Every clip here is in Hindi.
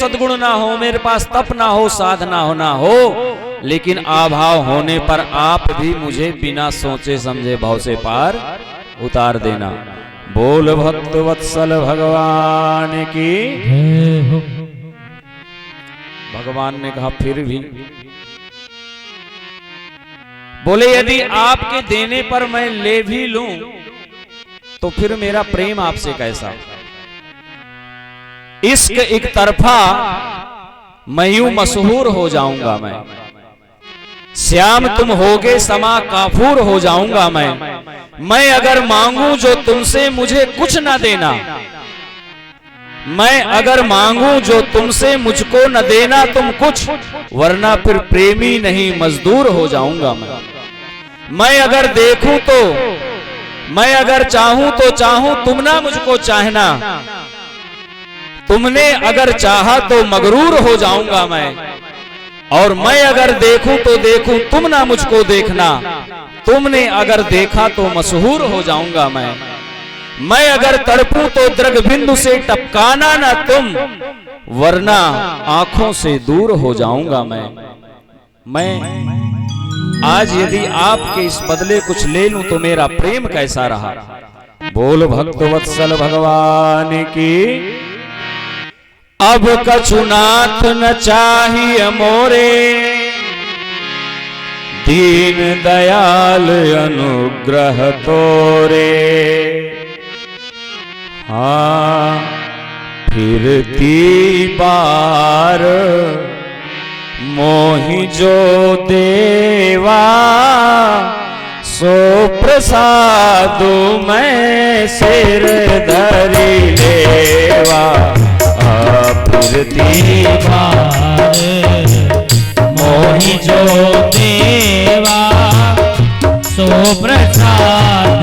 सद्गुण ना हो, मेरे पास तप ना हो, साधना होना हो, लेकिन अभाव होने पर आप भी मुझे बिना सोचे समझे भाव से पार उतार देना। बोल भक्त वत्सल भगवान की। भगवान ने कहा फिर भी, बोले यदि आपके देने पर मैं ले भी लूं तो फिर मेरा प्रेम आपसे कैसा? इश्क एक तरफा मैं यूं मशहूर हो जाऊंगा, श्याम तुम होगे समा काफूर हो जाऊंगा मैं अगर मांगू जो तुमसे मुझे कुछ ना देना, मैं अगर मांगू जो तुमसे मुझको न देना तुम कुछ, वरना फिर प्रेमी नहीं मजदूर हो जाऊंगा मैं अगर देखूं तो, मैं अगर चाहूं तो चाहूं तुम ना मुझको चाहना, तुमने अगर चाहा तो मगरूर हो जाऊंगा मैं, और मैं अगर देखूं तो देखूं तुम ना मुझको देखना, तुमने अगर देखा तो मशहूर हो जाऊंगा मैं अगर तड़पूं तो द्रग बिंदु से टपकाना ना तुम, वरना आंखों से दूर हो जाऊंगा मैं आज यदि आपके इस बदले कुछ ले लूं तो मेरा प्रेम कैसा रहा? बोल भक्त वत्सल भगवान की। अब कछुनाथ न चाहिए मोरे, दीन दयाल अनुग्रह तोरे, हाँ फिरती बार मोहि जो देवा, सो प्रसाद मैं सिर धरी लेवा, फिरती बार मोहि जो देवा, सो प्रसाद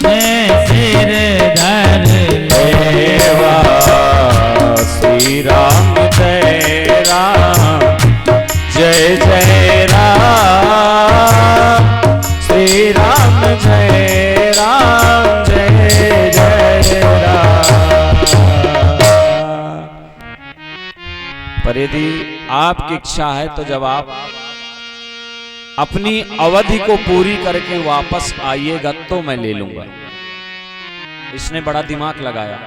मैं सिर धर लेवा। श्री राम जय राम जय जय राम, श्री राम जय राम जय जय राम। पर यदि आपकी इच्छा है तो जब आप अपनी अवधि को पूरी करके वापस आइएगा तो मैं ले लूंगा। इसने बड़ा दिमाग लगाया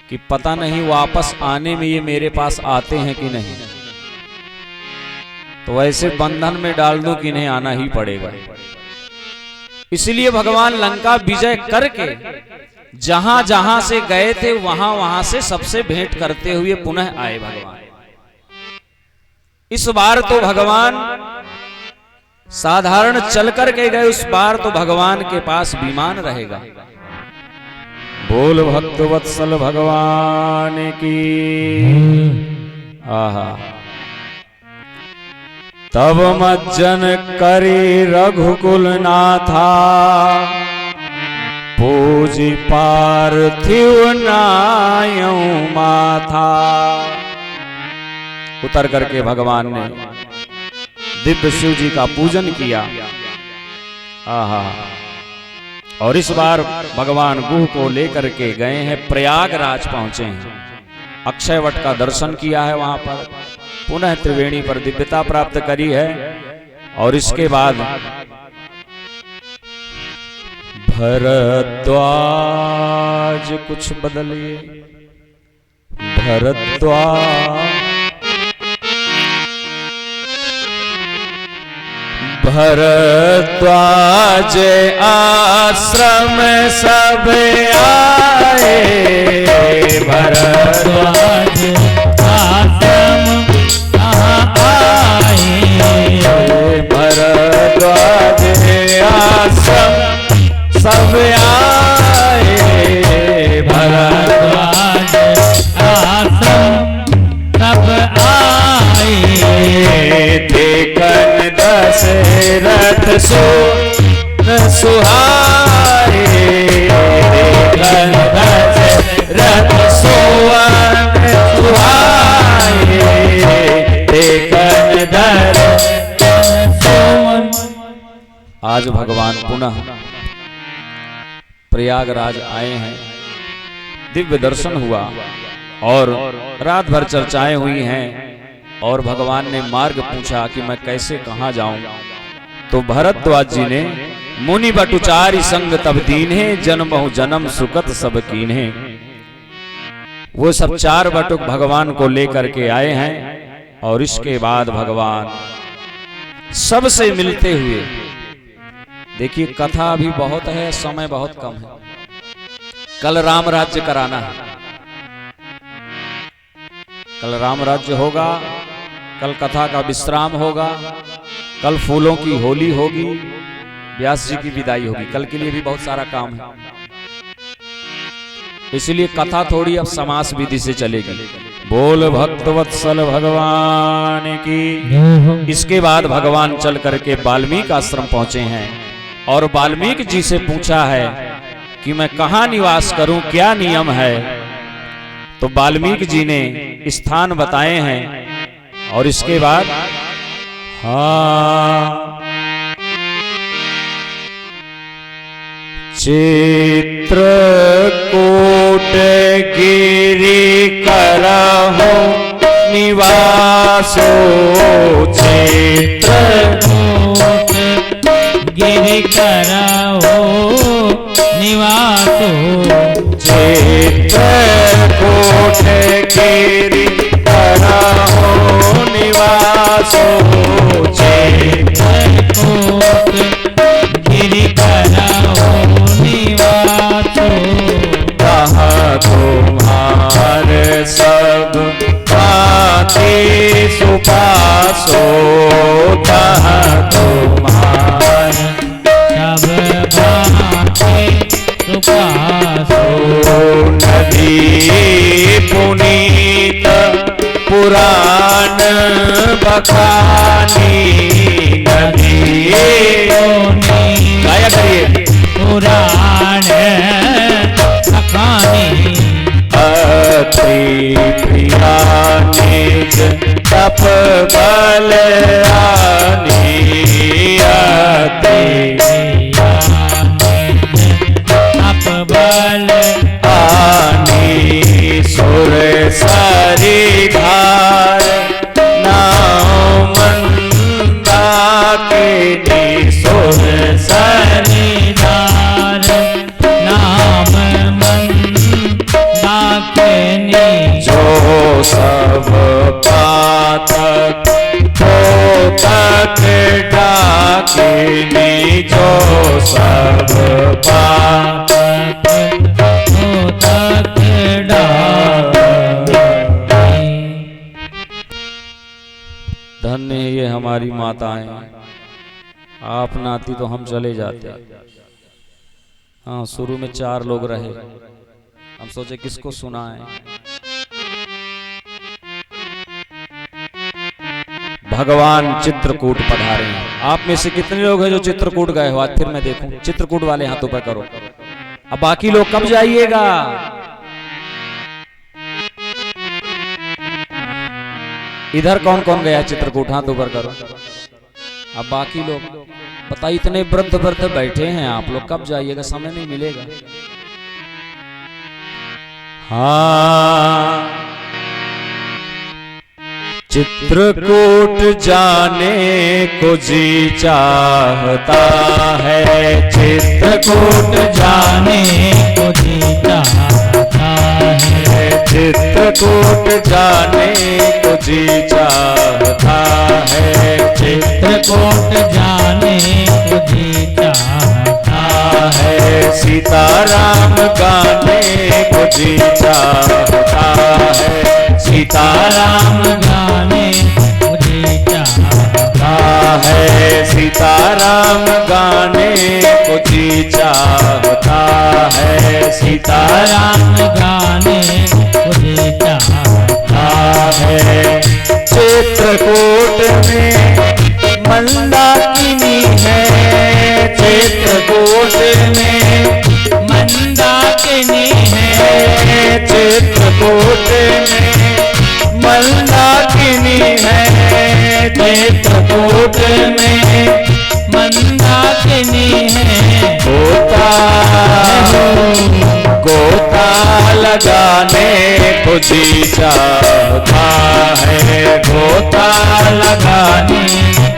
कि पता नहीं वापस आने में ये मेरे पास आते हैं कि नहीं, तो ऐसे बंधन में डाल दूं कि नहीं आना ही पड़ेगा। इसलिए भगवान लंका विजय करके जहां जहां से गए थे वहां वहां से सबसे भेंट करते हुए पुनः आए भगवान। इस बार तो भगवान साधारण चल कर के गए, उस बार तो भगवान के पास विमान रहेगा। बोल भक्त वत्सल भगवान की। आहा। तब मज्जन करी रघुकुल नाथा, पूजी पार्थिव नायौ माथा। उतर करके भगवान ने दिव्य शिव जी का पूजन किया। आहा। और इस बार भगवान गुह को लेकर के गए हैं, प्रयागराज पहुंचे हैं, अक्षय वट का दर्शन किया है, वहां पर पुनः त्रिवेणी पर दिव्यता प्राप्त करी है। और इसके बाद भरद्वाज, कुछ बदलिए, भरद्वाज भरद्वाज आश्रम सब आए, भरद्वाज आश्रम कहाँ आए, भरद्वाज आश्रम सब आए, भरद्वाज आश्रम सब आए। देखन दशरथ सुहाए, देखन दशरथ सुवन सुहाए, देखन दशरथ सुवन। आज भगवान पुनः प्रयागराज आए हैं, दिव्य दर्शन हुआ। और रात भर चर्चाएं हुई हैं और भगवान ने मार्ग पूछा कि मैं कैसे कहाँ जाऊं। तो भरद्वाज जी ने मुनि बटुचारी संग तब दीन्हे जन्महु जन्म सुकत सब कीन्हे। वो सब 4 बटुक भगवान को लेकर के आए हैं और इसके बाद भगवान सबसे मिलते हुए, देखिए कथा अभी बहुत है, समय बहुत कम है। कल राम राज्य कराना है, कल राम राज्य होगा, कल कथा का विश्राम होगा, कल फूलों की होली होगी, व्यास जी की विदाई होगी। कल के लिए भी बहुत सारा काम है, इसलिए कथा थोड़ी अब समास विधि से चलेगी। बोल भक्तवत्सल भगवान की। इसके बाद भगवान चल करके वाल्मीकि आश्रम पहुंचे हैं और वाल्मीकि जी से पूछा है कि मैं कहाँ निवास करूं, क्या नियम है। तो वाल्मीकि जी ने स्थान बताए हैं और इसके बाद चित्रकूट गिरि करहु निवासो, चित्रकूट गिरि करहु निवासो, चित्रकूट गिरि करहु निवासो, चित्रकूट गिरि करहु निवासो। तहाँ तुम्हारे सब भांति सुपासो, तहाँ तुम्हारे सब भांति सुपासो। नदी पुनीत पुराण बखानी, नदी गाया करिए पुराण बखानी। अति प्रिया निज तप बल आनी, अति तप बल आनी। सुर सारी धार नाम मंदाकिनी, सुर सारी धार नाम मंदाकिनी। जो सब पातक पोतक डाकिनी, जो सब पातक पोतक डाकिनी। धन्य है ये हमारी माताएं, आप नाती तो हम चले जाते। हाँ, शुरू में 4 लोग रहे, हम सोचे किसको सुनाएं। भगवान चित्रकूट पधारे हैं। आप में से कितने लोग हैं जो चित्रकूट गए हो? आज फिर मैं देखूं, चित्रकूट वाले हाथों पर करो। अब बाकी लोग कब जाइएगा? इधर कौन कौन गया चित्रकूट? हाथ ऊपर करो। अब बाकी लोग पता, इतने वृद्ध वृद्ध बैठे हैं आप लोग, कब जाइएगा? समय नहीं मिलेगा। हाँ, चित्रकूट जाने को जी चाहता है, चित्रकूट जाने को जी चाहता है, चित्रकूट जाने को जी चाहता है, चित्रकूट जाने को जी चाहता है। सीताराम गाने को जी चाहता है, सीताराम गाने को जी चाहता है, सीताराम गाने को जी चाहता है, सीताराम गाने को जी चाहता है। चित्रकूट में मंदाकिनी है, चित्रकूट में मंदाकिनी है, चित्रकूट में मंदाकिनी है, चित्रकूट में मंदाकिनी है। गोता गोता लगाने को जी चाहता है, गोता लगाने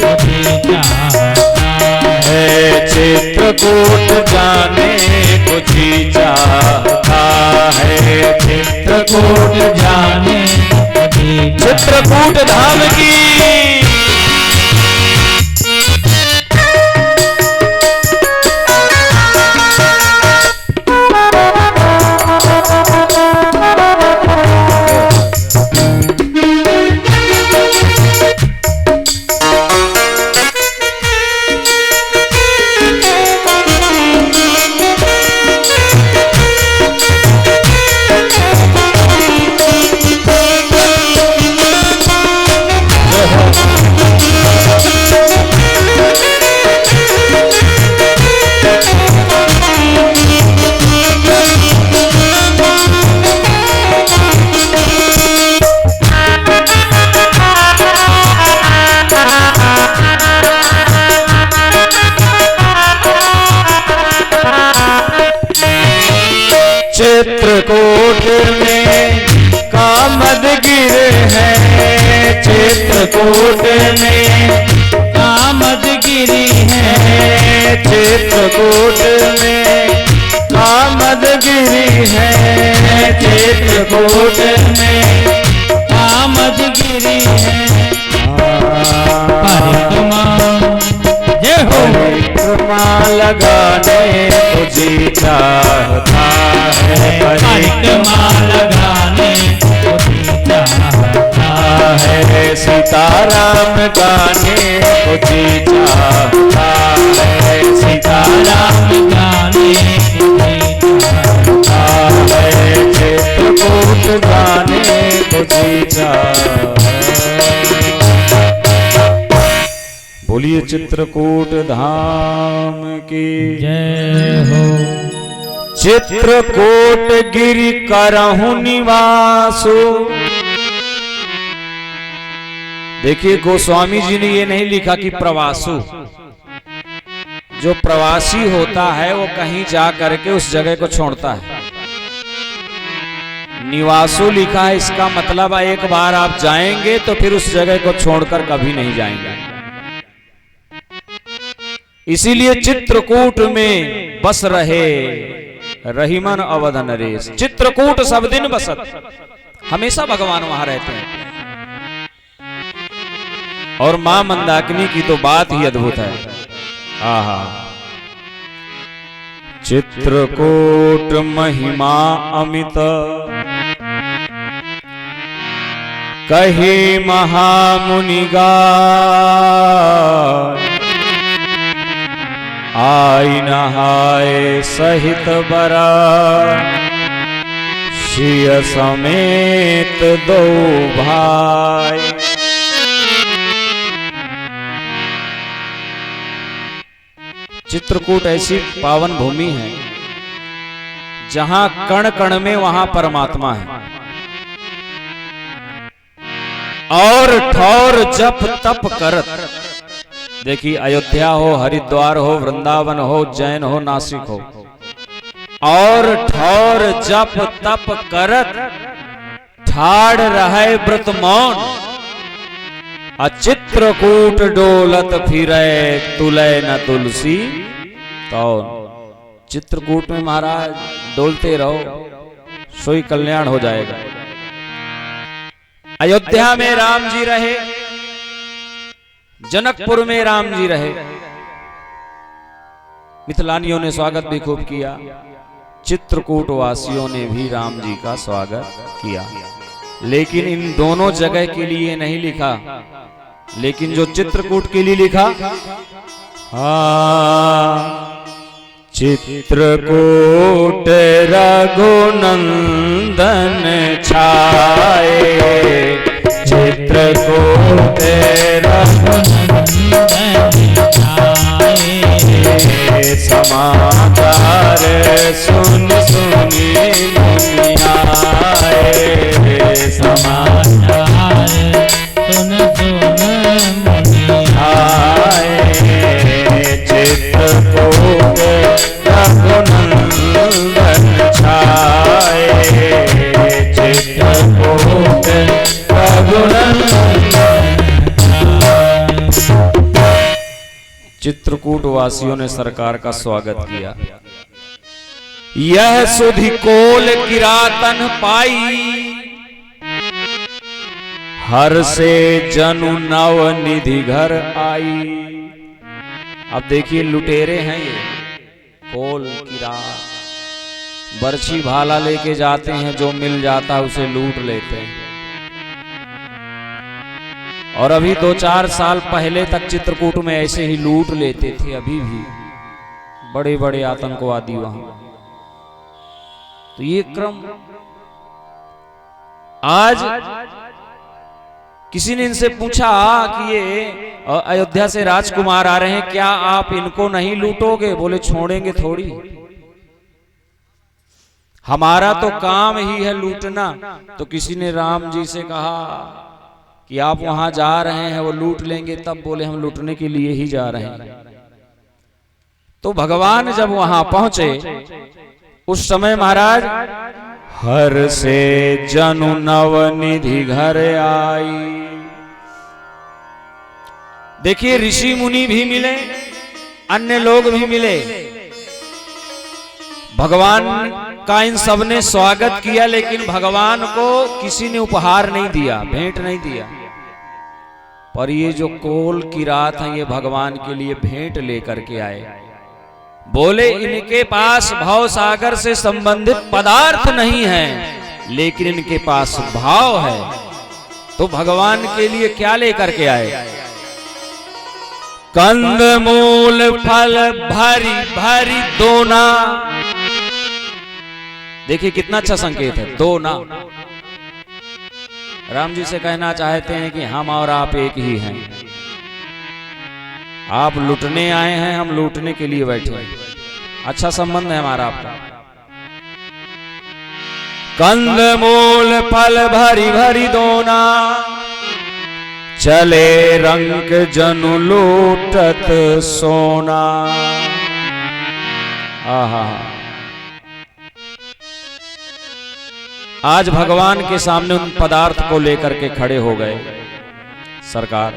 को जी चाहता है, चित्रकूट जाने को जी चाहता है, चित्रकूट जाने को जी चित्रकूट धाम की चित्रकूट में कामदगिर है, चित्रकूट में कामदगिरी है, चित्रकूट में कामदगिरी है, चित्रकूट में कामदगिरी है। परिक्रमा जय हो, परिक्रमा लगाने को जी चाहता है, परिक्रमा लगाने को जी चाहता है, सीताराम गाने को जी चाहता है, सीताराम गाने को जी चाहता है, चित्रकूट गाने को जी चाहता। बोलिए चित्रकूट धाम की जय हो। चित्रकूट गिरि करहु निवासो। देखिए गोस्वामी जी ने ये नहीं लिखा कि प्रवासु। जो प्रवासी होता है वो कहीं जा करके उस जगह को छोड़ता है। निवासो लिखा है, इसका मतलब है एक बार आप जाएंगे तो फिर उस जगह को छोड़कर कभी नहीं जाएंगे। इसीलिए चित्रकूट में बस रहे रहीमन अवध नरेश। चित्रकूट सब दिन बसत, हमेशा भगवान वहां रहते हैं। और मां मंदाकिनी की तो बात ही अद्भुत है। आहा, चित्रकूट महिमा अमित कही महामुनि गाय। आई नहाए सहित बरा सिय समेत दो भाई। चित्रकूट ऐसी पावन भूमि है जहां कण कण में वहां परमात्मा है। और ठौर जप तप करत, देखिए अयोध्या हो, हरिद्वार हो, वृंदावन हो, उज्जैन हो, नासिक हो, और ठौर जप तप करत ठाड़ रहे व्रत मौन। चित्रकूट डोलत फिरे तुले न तुलसी तौन। चित्रकूट में महाराज डोलते रहो, सोई कल्याण हो जाएगा। अयोध्या में राम जी रहे, जनकपुर में राम जी रहे, मिथिलानियों ने स्वागत भी खूब किया, चित्रकूट वासियों ने भी राम जी का स्वागत किया। लेकिन इन दोनों जगह के लिए नहीं लिखा, लेकिन जो चित्रकूट के लिए लिखा, चित्रकूट रघुनंदन छाए, चित्रकूट समाचार सुन सुनी मुनियाए। समाचार सुन सुन मुनियाए। चित्रकूट रघुनंदन छाए, चित्रकूट वासियों ने सरकार का स्वागत किया। यह सुधि कोल किरातन पाई, हर से जनु नव निधि घर आई। अब देखिए लुटेरे हैं ये, कोल किरात, बर्छी भाला लेके जाते हैं, जो मिल जाता है उसे लूट लेते हैं। और अभी 2-4 साल पहले तक चित्रकूट में ऐसे ही लूट लेते थे, अभी भी बड़े बड़े आतंकवादी वहां। तो ये क्रम आज किसी ने इनसे पूछा कि ये अयोध्या से राजकुमार आ रहे हैं, क्या आप इनको नहीं लूटोगे? बोले छोड़ेंगे थोड़ी, हमारा तो काम ही है लूटना। तो किसी ने राम जी से कहा कि आप वहां जा रहे हैं, वो लूट लेंगे। तब बोले हम लूटने के लिए ही जा रहे हैं। तो भगवान जब वहां पहुंचे उस समय महाराज, हर से जनु नव निधि घर आई। देखिए ऋषि मुनि भी मिले, अन्य लोग भी मिले, भगवान का इन सब ने स्वागत किया, लेकिन भगवान को किसी ने उपहार नहीं दिया, भेंट नहीं दिया। पर ये जो कोल किरात हैं, ये भगवान के लिए भेंट लेकर के आए। बोले इनके पास भव सागर से संबंधित पदार्थ नहीं है, लेकिन इनके पास भाव है। तो भगवान के लिए क्या लेकर के आए? कंद मूल फल भरी भरी दोना। देखिए कितना अच्छा संकेत है, दोना। राम जी से कहना चाहते हैं कि हम और आप एक ही हैं। आप लूटने आए हैं, हम लूटने के लिए बैठे हैं। अच्छा संबंध है हमारा आपका। कंद मूल फल भरी भरी दोना, चले रंग जनु लूटत सोना। आहा, आज भगवान के सामने उन पदार्थ को लेकर के खड़े हो गए। सरकार,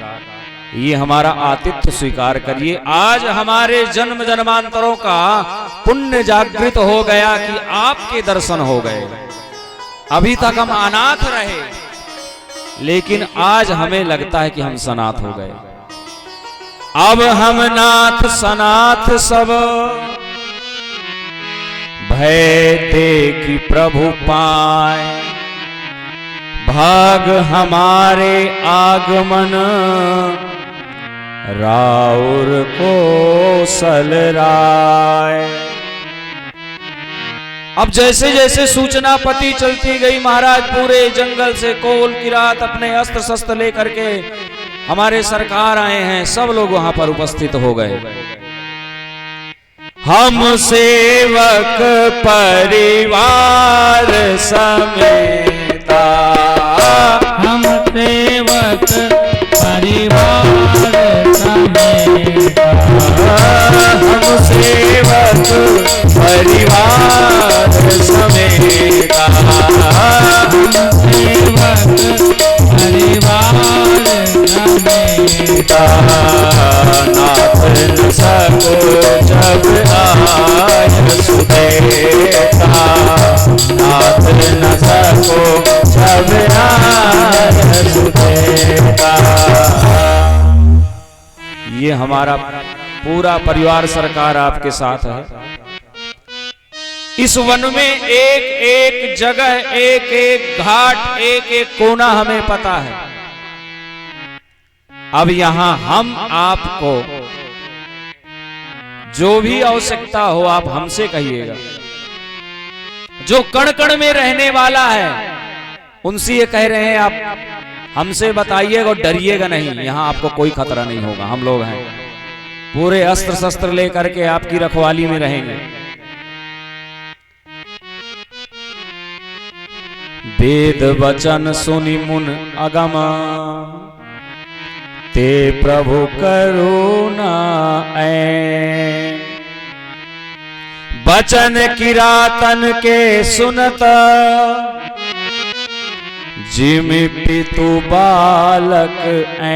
ये हमारा आतिथ्य स्वीकार करिए। आज हमारे जन्म जन्मांतरों का पुण्य जागृत हो गया कि आपके दर्शन हो गए। अभी तक हम अनाथ रहे, लेकिन आज हमें लगता है कि हम सनाथ हो गए। अब हम नाथ सनाथ सब, भय देखी प्रभु पाए। भाग हमारे आगमन, राउर कौशल राय। अब जैसे जैसे सूचना पति चलती गई महाराज, पूरे जंगल से कोल किरात अपने अस्त्र शस्त्र लेकर के हमारे सरकार आए हैं। सब लोग वहां पर उपस्थित हो गए। हम सेवक परिवार समेता, हम सेवक परिवार समेता, हम सेवक परिवार समेता, हम सेवक परिवार समेता। नाथ न सको जब आय सुदेता, नाथ न सको जब आय सुदेता। ये हमारा पूरा परिवार सरकार आपके साथ है। इस वन में एक एक जगह, एक एक घाट, एक एक कोना हमें पता है। अब यहां हम आपको जो भी आवश्यकता हो आप हमसे कहिएगा। जो कण कण में रहने वाला है उनसे ये कह रहे हैं आप हमसे बताइएगा और डरिएगा नहीं। यहां आपको कोई खतरा नहीं होगा। हम लोग हैं, पूरे अस्त्र शस्त्र लेकर के आपकी रखवाली में रहेंगे। वेद वचन सुनि मुन अगम, ते प्रभु करुणा ऐ। वचन किरातन के सुनत, जिम पितु बालक ऐ।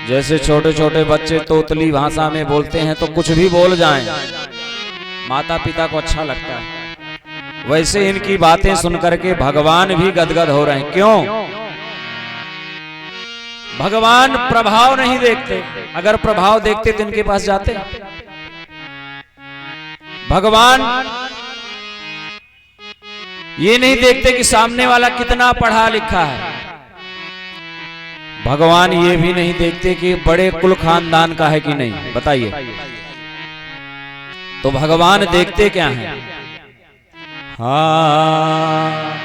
जैसे छोटे छोटे बच्चे तोतली भाषा में बोलते हैं तो कुछ भी बोल जाएं, माता पिता को अच्छा लगता है। वैसे इनकी बातें सुनकर के भगवान भी गदगद हो रहे हैं। क्यों? भगवान प्रभाव नहीं देखते, अगर प्रभाव देखते तो इनके पास जाते। भगवान ये नहीं देखते कि सामने वाला कितना पढ़ा लिखा है। भगवान ये भी नहीं देखते कि बड़े कुल खानदान का है कि नहीं। बताइए, तो भगवान देखते क्या है? हाँ,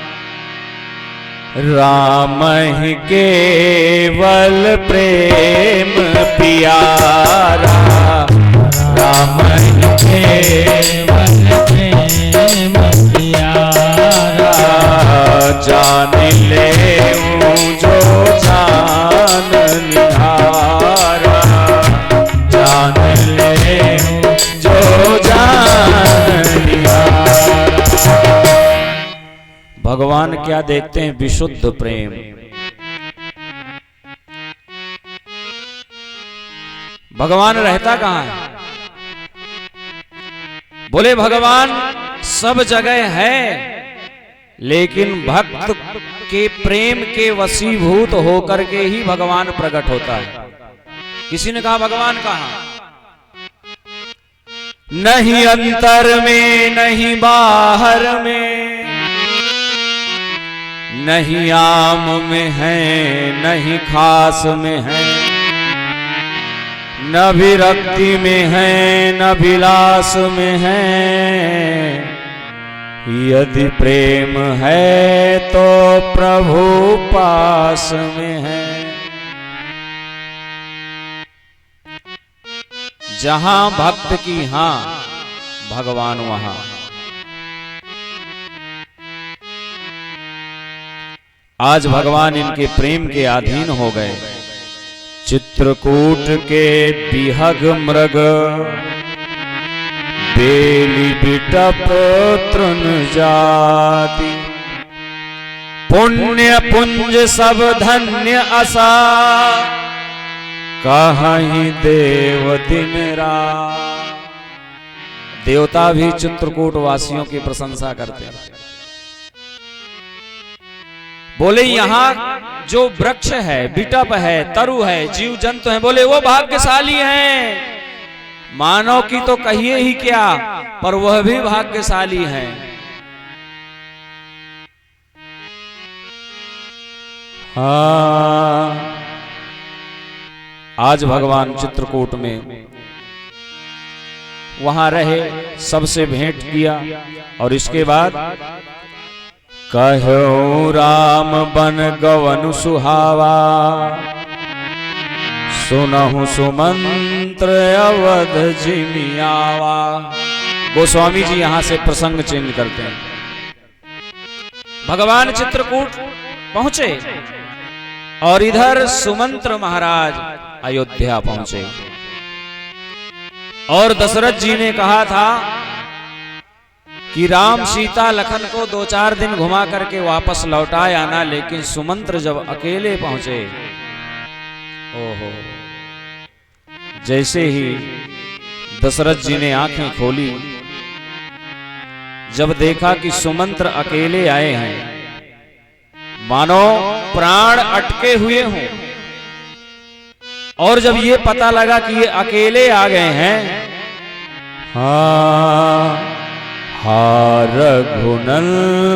राम ही केवल प्रेम प्यारा, राम ही केवल प्रेम प्यारा, जान ले जो जान निहारा, जान ले जो जान निहारा। भगवान क्या देखते हैं? विशुद्ध प्रेम। भगवान रहता कहां है? बोले भगवान सब जगह है, लेकिन भक्त के प्रेम के वशीभूत होकर के ही भगवान प्रकट होता है। किसी ने कहा भगवान कहां? नहीं अंतर में, नहीं बाहर में, नहीं आम में है, नहीं खास में है, न विरक्ति में है, न विलास में है। यदि प्रेम है तो प्रभु पास में है। जहां भक्त की हां, भगवान वहां। आज भगवान इनके प्रेम के अधीन हो गए। चित्रकूट के बिहग मृग, बेली बिटप तृण जाति, पुण्य पुंज सब धन्य असा, कहीं देव दिन रात। देवता भी चित्रकूट वासियों की प्रशंसा करते हैं। बोले यहाँ जो वृक्ष है, बिटप है, तरु है, जीव जंतु है, बोले वो भाग्यशाली हैं। मानव की तो कहिए ही क्या, पर वह भी भाग्यशाली है। हाँ, आज भगवान चित्रकूट में वहां रहे, सबसे भेंट किया और इसके बाद कहो राम बन गवन सुहावा, सुनहु सुमंत्र अवध जिमियावा। गोस्वामी जी यहां से प्रसंग चेंज करते हैं। भगवान चित्रकूट पहुंचे और इधर सुमंत्र महाराज अयोध्या पहुंचे और दशरथ जी ने कहा था कि राम सीता लखन को 2-4 दिन घुमा करके वापस लौटाए आना, लेकिन सुमंत्र जब अकेले पहुंचे, ओहो, जैसे ही दशरथ जी ने आंखें खोली, जब देखा कि सुमंत्र अकेले आए हैं, मानो प्राण अटके हुए हों। और जब ये पता लगा कि ये अकेले आ गए हैं, हाँ, रघुनंदन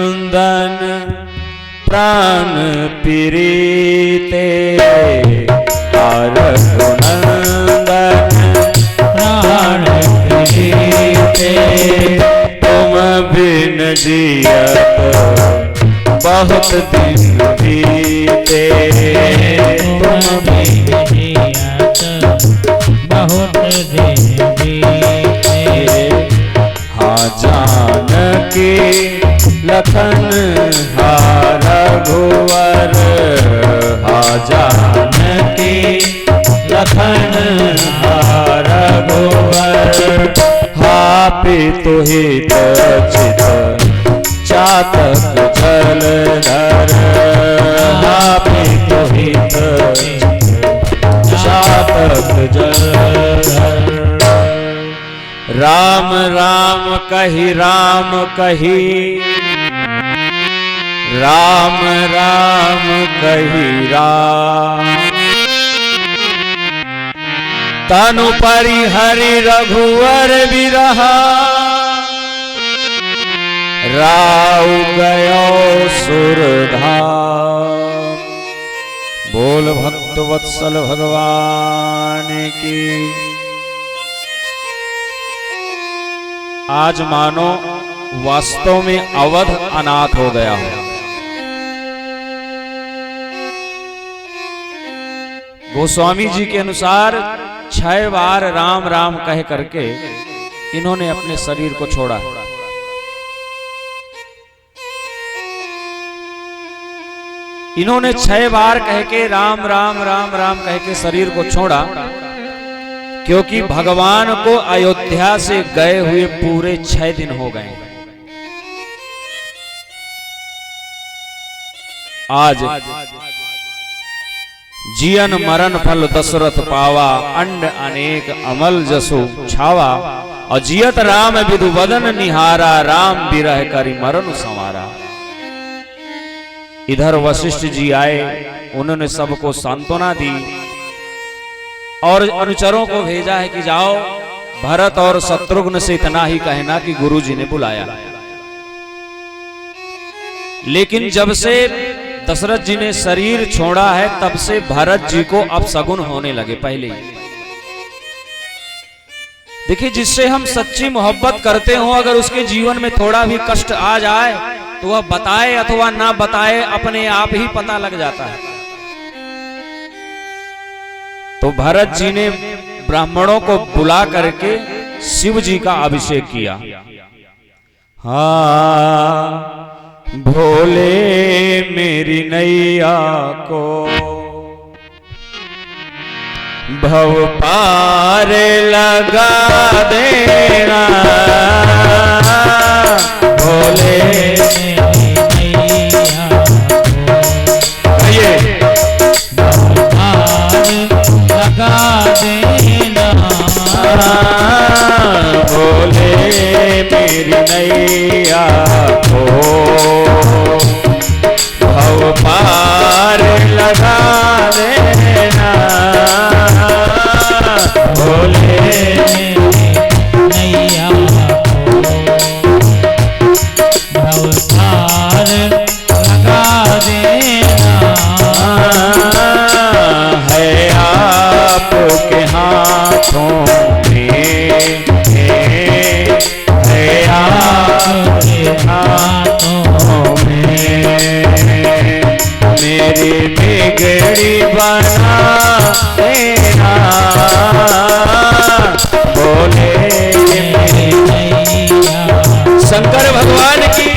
प्राण प्रीते, रघुनंदन प्राण प्रीते, तुम बिन जियत बहुत दिन बीते, तुम बिन जियत बहुत दिन बीते। हाँ जानकी लखन हाँ रघुवर, हाँ जानकी लखन हाँ रघुवर, हाँ पितु हित चित चातक जलधर, हाँ पितु हित चातक जलधर। राम राम कही राम कही, राम राम कही राम। तनु परिहरि रघुवर बिरहा, राव गयो सुरधाम। बोल भक्त वत्सल भगवान की। आज मानो वास्तव में अवध अनाथ हो गया हो। गोस्वामी जी के अनुसार 6 बार राम राम कह करके इन्होंने अपने शरीर को छोड़ा। इन्होंने 6 बार कह के राम राम राम राम कह के शरीर को छोड़ा, क्योंकि भगवान को अयोध्या से गए हुए पूरे 6 दिन हो गए। आज जियन मरण फल दशरथ पावा, अंड अनेक अमल जसु छावा। और जियत राम विदु वदन निहारा, राम बिरह करि मरण संवारा। इधर वशिष्ठ जी आए, उन्होंने सबको सांत्वना दी और अनुचरों को भेजा है कि जाओ भरत और शत्रुघ्न से इतना ही कहना कि गुरुजी ने बुलाया। लेकिन जब से दशरथ जी ने शरीर छोड़ा है, तब से भरत जी को अपशगुन होने लगे पहले ही। देखिए, जिससे हम सच्ची मोहब्बत करते हो, अगर उसके जीवन में थोड़ा भी कष्ट आ जाए तो वह बताए अथवा ना बताए, अपने आप ही पता लग जाता है। तो भरत जी ने ब्राह्मणों को बुला करके शिव जी का अभिषेक किया। हाँ, भोले मेरी नैया को भव पार लगा देना, भोले मेरी नैया को भव पार लगा देना, भोले मेरी नैया को भव पार लगा देना, भोले मेरी नैया को भव पार लगा देना। है आपके हाथों में, है आपके हाथों में, मेरी बिगड़ी बना देना, बोले मेरी नैया शंकर भगवान की।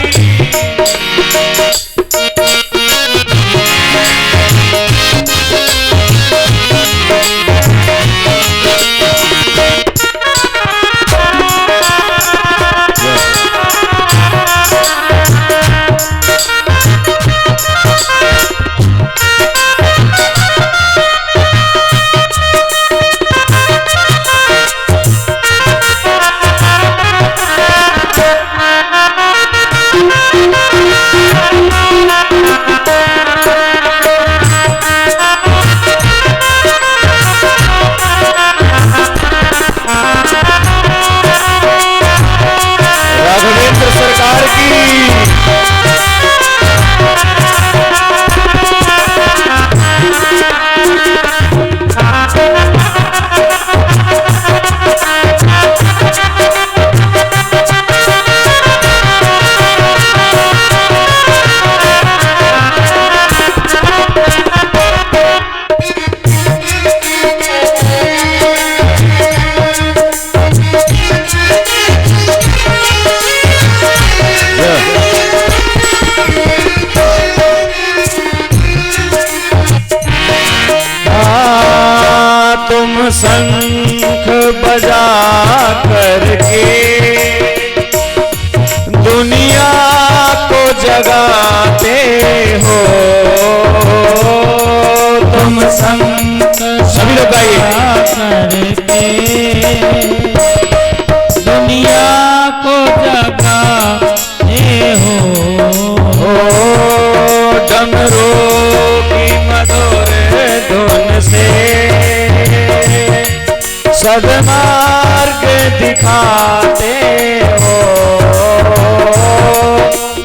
शंख बजा करके दुनिया को जगाते हो, तुम शंख सभी लोग गाइए। करके दुनिया को जगाते हो। डमरू की मधुर धुन से सद्मार्ग दिखाते हो।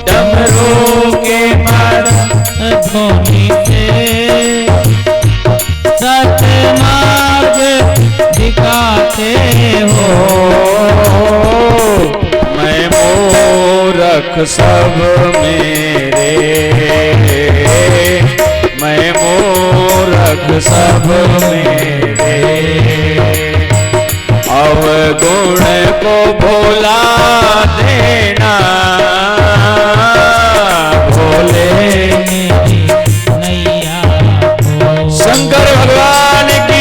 डमरू के मधुर ध्वनि से सत्मार्ग दिखाते हो। मैं मूरख सब मेरे, मैं मूरख सब मेरे, अवगुण को भुला देना भोले मेरी नैया को। शंकर भगवान की।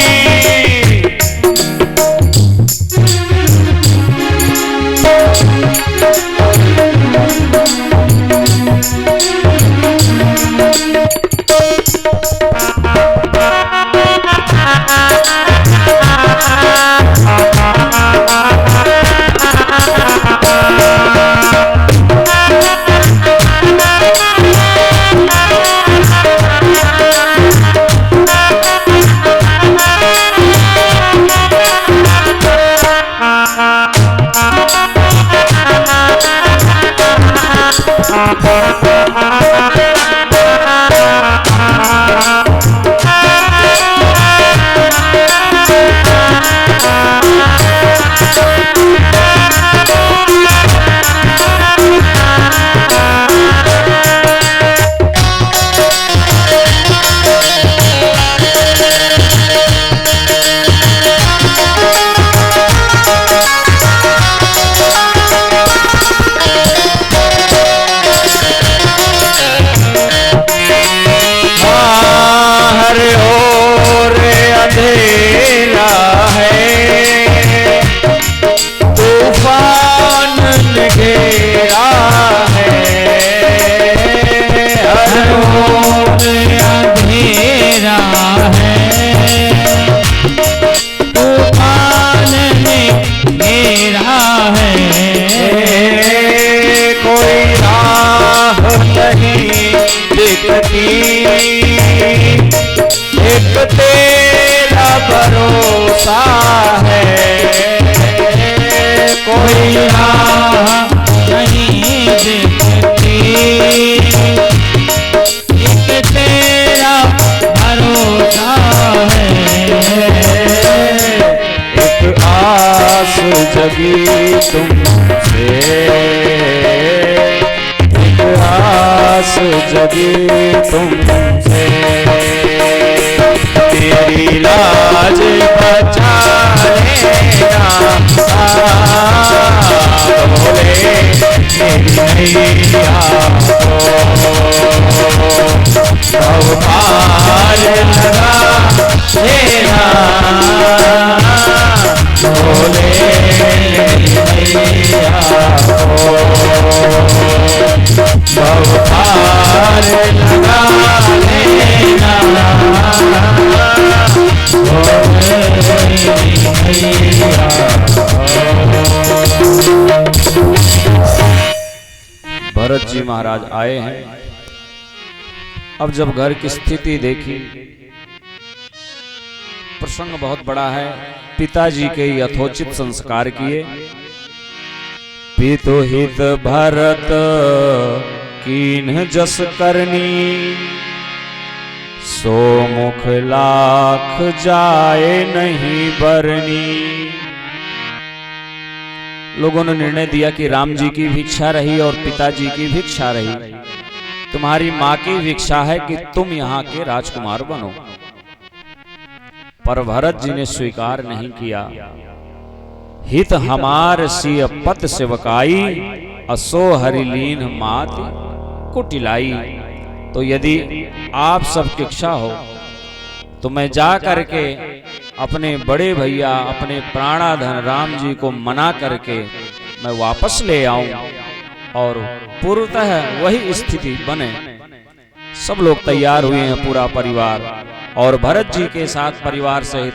एक तेरा भरोसा है, कोई राह नहीं दिखती। एक तेरा भरोसा है। एक आस जगी तुमसे, एक आस जगी तुमसे, तेरी लाज बचा लेना भोले मेरी नैया को। तब पार लगा लेना भोले मेरी नैया को। तब पार लगा लेना भरत जी महाराज आए हैं। अब जब घर की स्थिति देखी, प्रसंग बहुत बड़ा है। पिताजी के यथोचित संस्कार किए। पितु हित भरत कीन्ह जस करनी, सो मुख लाख जाए नहीं बरनी। लोगों ने निर्णय दिया कि राम जी की भिक्षा रही और पिताजी की भिक्षा रही। तुम्हारी माँ की भिक्षा है कि तुम यहाँ के राजकुमार बनो। पर भरत जी ने स्वीकार नहीं किया। हित हमार सिय पत सेवकाई, असो हरिलीन मात कुटिलाई। तो यदि आप सब की इच्छा हो तो मैं जा करके अपने बड़े भैया अपने प्राणाधन राम जी को मना करके मैं वापस ले आऊं और पूर्वतः वही स्थिति बने। सब लोग तैयार हुए हैं, पूरा परिवार, और भरत जी के साथ परिवार सहित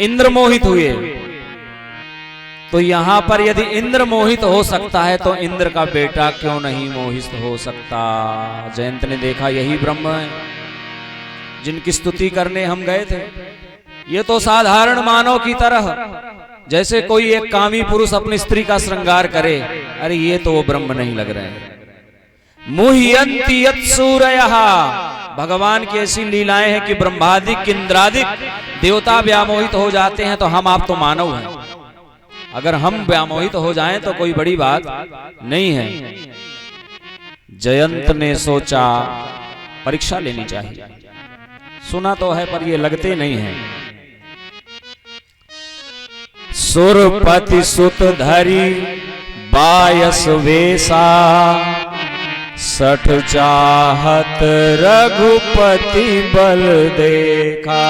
इंद्र मोहित हुए। तो यहां पर यदि इंद्र मोहित हो सकता है तो इंद्र का बेटा क्यों नहीं मोहित हो सकता। जयंत ने देखा यही ब्रह्म है जिनकी स्तुति करने हम गए थे। ये तो साधारण मानव की तरह, जैसे कोई एक कामी पुरुष अपनी स्त्री का श्रृंगार करे, अरे ये तो वो ब्रह्म नहीं लग रहे हैं। मुह्यन्ति यत् सूरयः, भगवान की ऐसी लीलाएं हैं कि ब्रह्मादिक इंद्रादिक देवता व्यामोहित हो जाते हैं, तो हम आप तो मानव हैं, अगर हम व्यामोहित हो जाएं तो कोई बड़ी बात नहीं है। जयंत ने सोचा परीक्षा लेनी चाहिए, सुना तो है पर ये लगते नहीं है। सुरपति सुत धरी बायस वेसा, सठ चाहत रघुपति बल देखा।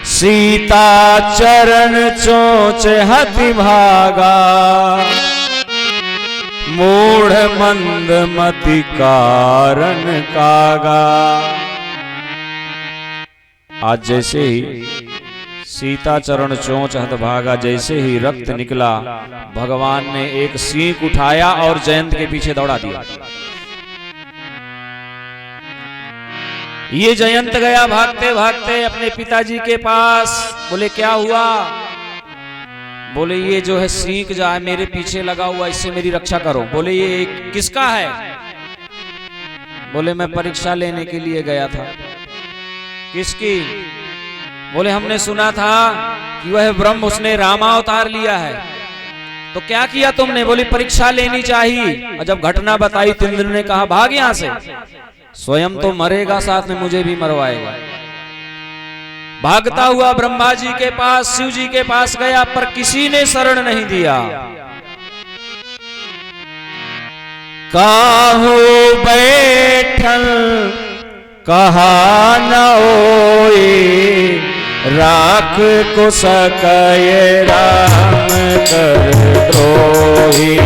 सीता चरण चोच हति भागा, मूढ़ मंद मति कारण कागा। आज जैसे ही सीता चरण चोंच हत भागा, जैसे ही रक्त निकला, भगवान ने एक सींग उठाया और जयंत के पीछे दौड़ा दिया। ये जयंत गया भागते भागते अपने पिताजी के पास। बोले क्या हुआ? बोले ये जो है सींग जो है मेरे पीछे लगा हुआ, इससे मेरी रक्षा करो। बोले ये किसका है? बोले मैं परीक्षा लेने के लिए गया था। किसकी? बोले हमने सुना था कि वह ब्रह्म उसने रामावतार लिया है। तो क्या किया तुमने? बोली परीक्षा लेनी चाहिए। और जब घटना बताई तो इंद्र ने कहा भाग यहां से, स्वयं तो मरेगा साथ में मुझे भी मरवाएगा। भागता हुआ ब्रह्मा जी के पास, शिव जी के पास गया, पर किसी ने शरण नहीं दिया। काहू बैठल कहा न होए, राख को सकय राम कर द्रोही।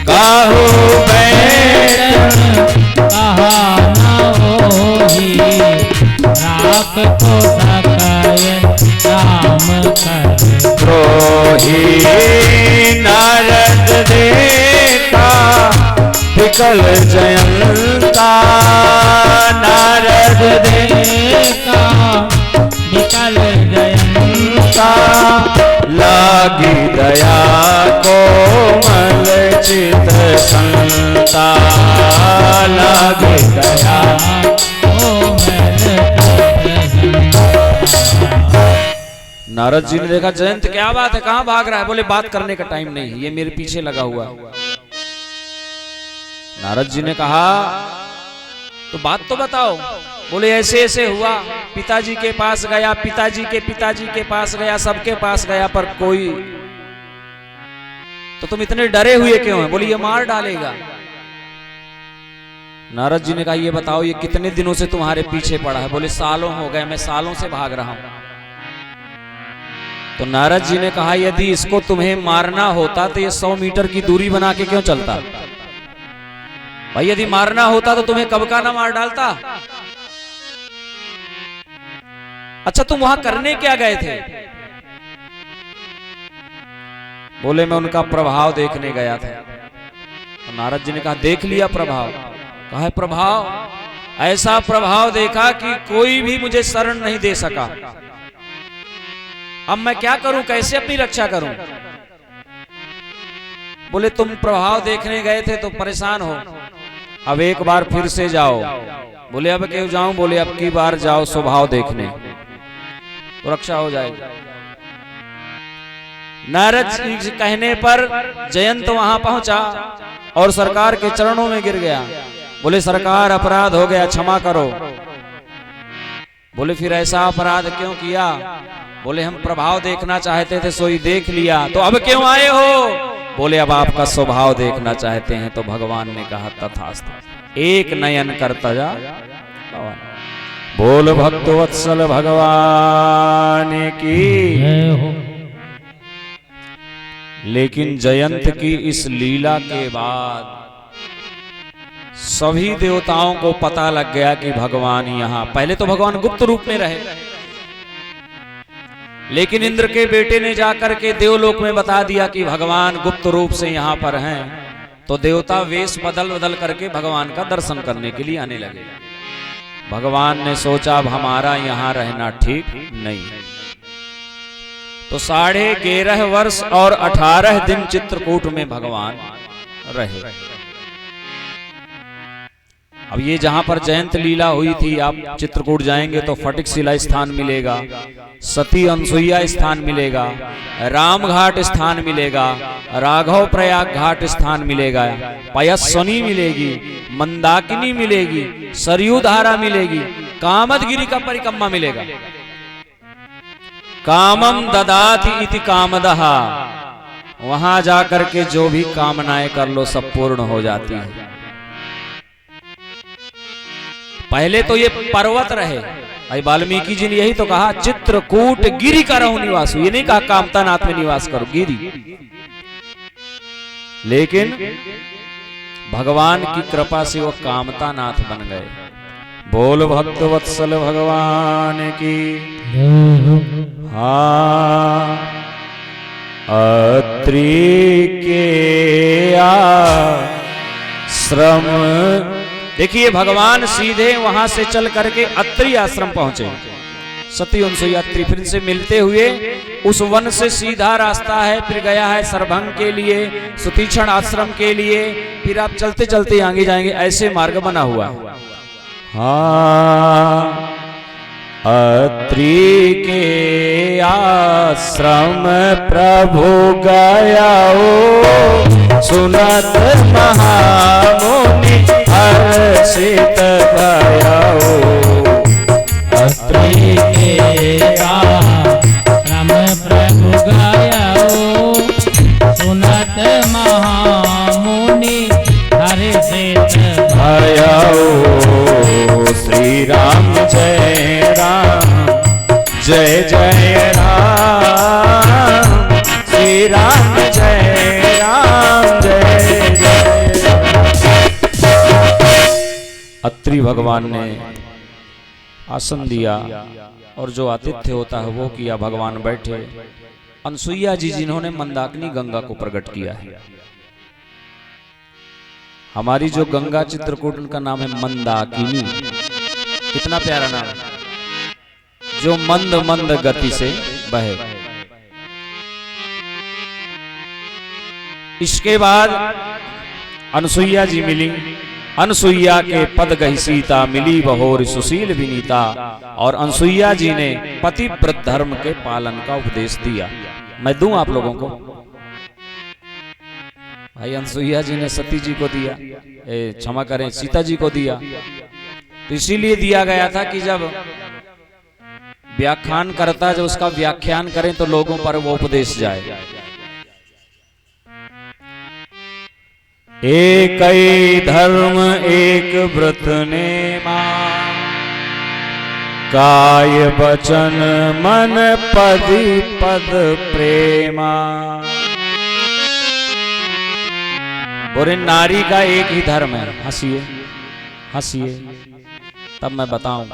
काहू बैठल कहा न होई, राख को सकय राम कर द्रोही। नारद देखा विकल जयंता, नारद देखा विकल जयंता। लागी दया को मल चित संता, लागी दया नारद जी ने देखा जयंत क्या बात है, कहां भाग रहा है? बोले बात करने का टाइम नहीं, ये मेरे पीछे लगा हुआ। नारद जी ने कहा तो बात तो बताओ। बोले ऐसे ऐसे हुआ, पिताजी के पास गया, पिताजी के पास गया, सबके पास गया, पर कोई। तो तुम इतने डरे हुए क्यों हैं? बोले ये मार डालेगा। नारद जी ने कहा ये बताओ ये कितने दिनों से तुम्हारे पीछे पड़ा है? बोले सालों हो गए, मैं सालों से भाग रहा हूं। तो नारद जी ने कहा यदि इसको तुम्हें मारना होता तो ये 100 मीटर की दूरी बना के क्यों चलता? भाई यदि मारना होता तो तुम्हें कब का ना मार डालता। अच्छा तुम वहां करने क्या गए थे? बोले मैं उनका प्रभाव देखने गया था। तो नारद जी ने कहा देख लिया प्रभाव? कहा है प्रभाव? ऐसा प्रभाव देखा कि कोई भी मुझे शरण नहीं दे सका। अब मैं क्या करूं, कैसे अपनी रक्षा करूं? बोले तुम प्रभाव देखने गए थे तो परेशान हो, अब एक बार फिर से जाओ। बोले अब क्यों जाऊं? बोले अब की बार जाओ स्वभाव देखने तो रक्षा हो जाएगी। नारद जी के कहने पर जयंत वहां पहुंचा और सरकार के चरणों में गिर गया। बोले सरकार अपराध हो गया, क्षमा करो। बोले फिर ऐसा अपराध क्यों किया? बोले हम प्रभाव देखना चाहते थे, सोई देख लिया, तो अब क्यों आए हो? बोले अब आपका स्वभाव देखना चाहते हैं। तो भगवान ने कहा तथास्तु, एक नयन करता जा। बोल भक्त वत्सल भगवान की। लेकिन जयंत की इस लीला के बाद सभी देवताओं को पता लग गया कि भगवान यहाँ, पहले तो भगवान गुप्त रूप में रहे, लेकिन इंद्र के बेटे ने जाकर के देवलोक में बता दिया कि भगवान गुप्त रूप से यहाँ पर हैं, तो देवता वेश बदल बदल करके भगवान का दर्शन करने के लिए आने लगे। भगवान ने सोचा अब हमारा यहाँ रहना ठीक नहीं है, तो 11.5 वर्ष और 18 दिन चित्रकूट में भगवान रहे। अब ये जहां पर जयंत लीला हुई थी, आप चित्रकूट जाएंगे तो फटिक शिला स्थान मिलेगा, सती अनसुईया स्थान मिलेगा, रामघाट स्थान मिलेगा, राघव प्रयाग घाट स्थान मिलेगा, पयस्वनी मिलेगी, मंदाकिनी मिलेगी, सरयू धारा मिलेगी, कामदगिरी का परिक्रमा मिलेगा। कामम ददाति इति कामदहा, वहां जाकर के जो भी कामनाएं कर लो सब पूर्ण हो जाती है। पहले तो ये पर्वत रहे, भाई वाल्मीकि जी ने यही तो कहा, चित्रकूट गिरि करहु निवास, ये नहीं कहा कामतानाथ में निवास करो, गिरि। लेकिन भगवान की कृपा से वो कामतानाथ बन गए। बोल भक्त वत्सल भगवान की। हाँ, अत्रि के आश्रम, देखिए भगवान सीधे वहां से चल करके अत्रि आश्रम पहुंचे। सती अनसुईया अत्रि, फिर से मिलते हुए उस वन से सीधा रास्ता है, फिर गया है सरभंग के लिए, सुतीक्षण आश्रम के लिए, फिर आप चलते चलते आगे जाएंगे, ऐसे मार्ग बना हुआ। हाँ, अत्रि के आश्रम प्रभु गया ओ, सुनत महामुनि हर्षित भया ओ। अत्रि के आश्रम प्रभु गया ओ, सुनत महामुनि हर्षित भया ओ। श्री राम जय राम, जय जय राम, श्री राम जय राम, जय जय राम। अत्रि भगवान ने आसन दिया और जो आतिथ्य होता है वो किया, भगवान बैठे। अनसुईया जी जिन्होंने मंदाकिनी गंगा को प्रकट किया है, हमारी जो गंगा चित्रकूट, उनका नाम है मंदाकिनी। कितना प्यारा नाम, जो मंद मंद गति से बहे। इसके बाद अनसुईया जी मिली, अनसुईया के पद गहि सीता, मिली बहोर सुशील विनीता। और अनसुईया जी ने पतिव्रत धर्म के पालन का उपदेश दिया। मैं दूं आप लोगों को, भाई अनसुईया जी ने सती जी को दिया, क्षमा करें सीता जी को दिया, तो इसीलिए दिया गया था कि जब व्याख्यान करता जो उसका व्याख्यान करें तो लोगों पर वो उपदेश जाए। एक धर्म एक व्रत नेमा, काय वचन मन पदी पद प्रेमा। बोले नारी का एक ही धर्म है। हंसिए हंसिए तब मैं बताऊं,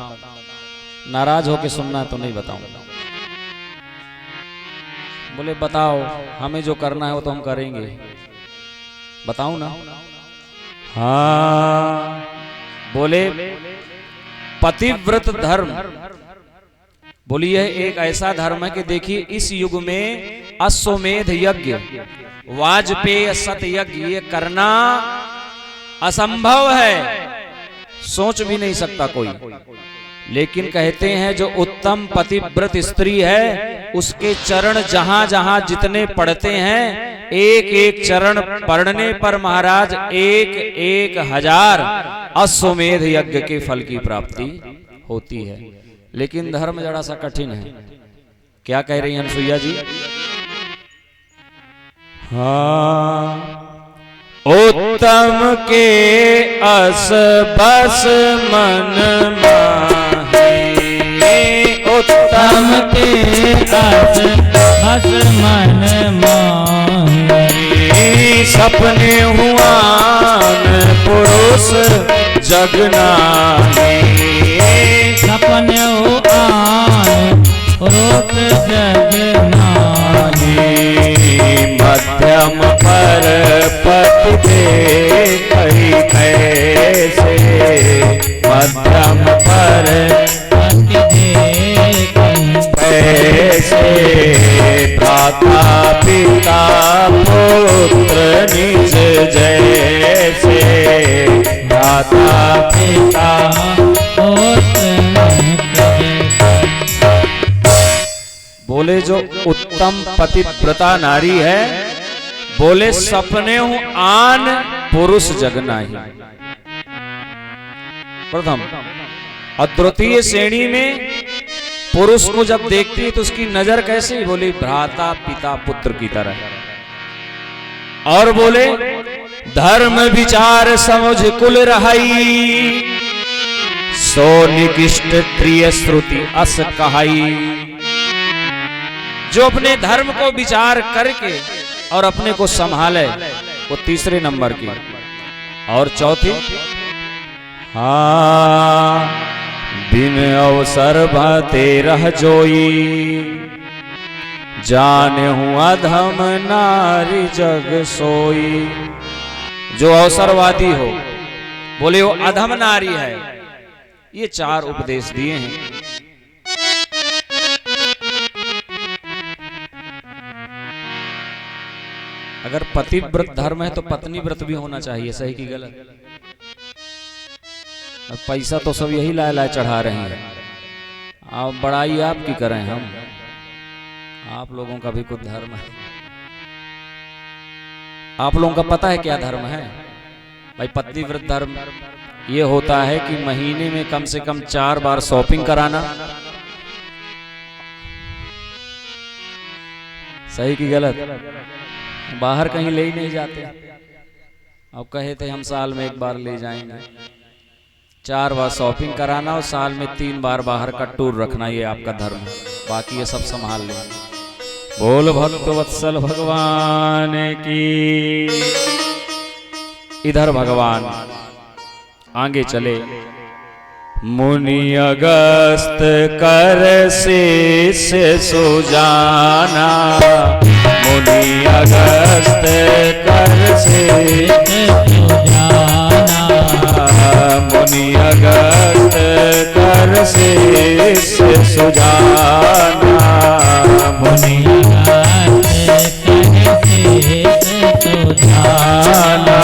नाराज होके सुनना तो नहीं बताऊंगा। बोले बताओ, हमें जो करना है वो तो हम करेंगे, बताऊं ना। हाँ, बोले पतिव्रत धर्म, बोली यह एक ऐसा धर्म है कि देखिए इस युग में अश्वमेध यज्ञ, वाजपेय सत यज्ञ, ये करना असंभव है, सोच भी नहीं सकता कोई। लेकिन कहते हैं जो उत्तम पतिव्रत स्त्री है उसके चरण जहां जहां जितने पढ़ते हैं, एक एक चरण पढ़ने पर महाराज 1,000 अश्वमेध यज्ञ के फल की प्राप्ति होती है। लेकिन धर्म जरा सा कठिन है। क्या कह रही हैं अनसुईया जी? हाँ, उत्तम के अस बस मन माहे, उत्तम के अस बस मन माहे। सपने हुआन पुरुष जगनाहे, सपने हुआन पुरुष जग पर अति देखी ऐसे भ्राता पिता पुत्र निज जैसे भ्राता पिता बोले जो उत्तम पतिव्रता नारी है, बोले सपने हूं आन पुरुष जगना ही प्रथम। और द्वितीय श्रेणी में पुरुष को जब देखती है तो उसकी नजर कैसी, बोली भ्राता पिता पुत्र की तरह। और बोले धर्म विचार समझ कुल रहाई सो निकिष्ट प्रिय श्रुति अस कहाई। जो अपने धर्म को विचार करके और अपने को संभाले वो तीसरे नंबर की। और चौथी, हाँ बिन अवसर भाते रह जोई जाने हूं अधम नारी जग सोई। जो अवसरवादी हो बोले वो अधम नारी है। ये चार उपदेश दिए हैं। अगर पतिव्रत धर्म है तो पत्नी व्रत भी होना चाहिए, सही की गलत? अब पैसा तो सब यही लाए लाए चढ़ा रहे हैं, आप बड़ाई आपकी करें हम, आप लोगों का भी कुछ धर्म है। आप लोगों का पता है क्या धर्म है भाई? पतिव्रत धर्म ये होता है कि महीने में कम से कम 4 बार शॉपिंग कराना, सही की गलत? बाहर कहीं ले ही नहीं जाते। अब कहे थे हम साल में 1 बार ले जाएंगे। 4 बार शॉपिंग कराना और साल में 3 बार बाहर का टूर रखना, ये आपका धर्म है। बाकी ये सब संभाल लेंगे। बोल भक्त वत्सल भगवान की। इधर भगवान आगे चले। मुनि अगस्त कर शिष्य सुजाना मुनि अगस्त कर शिष्य सुजाना मुनि अगस्त कर शिष्य सुजाना मुनि अगस्त कर शिष्य सुजाना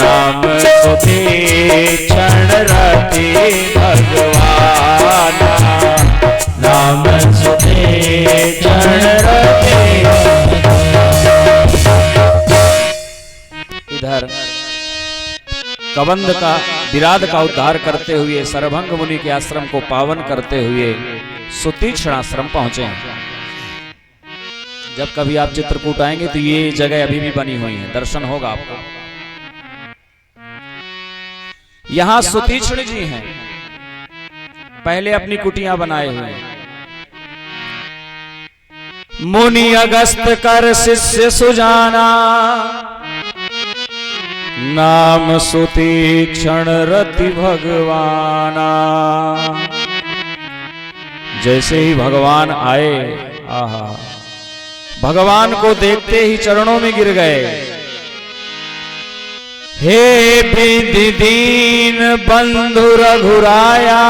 नाम सुतीक्षण रति भगवान नाम सुतीक्षण रति। इधर कबंध का विराध का उद्धार करते हुए सरभंग मुनि के आश्रम को पावन करते हुए सुतीक्षण आश्रम पहुंचे हैं। जब कभी आप चित्रकूट आएंगे तो ये जगह अभी भी बनी हुई है, दर्शन होगा आपको। यहां सुतीक्षण जी हैं, पहले अपनी कुटियां बनाए हुए हैं। मुनि अगस्त कर शिष्य सुजाना नाम सुतीक्षण रति भगवाना। जैसे ही भगवान आए, आहा, भगवान को देखते ही चरणों में गिर गए। हे विधि दीन बंधु रघुराया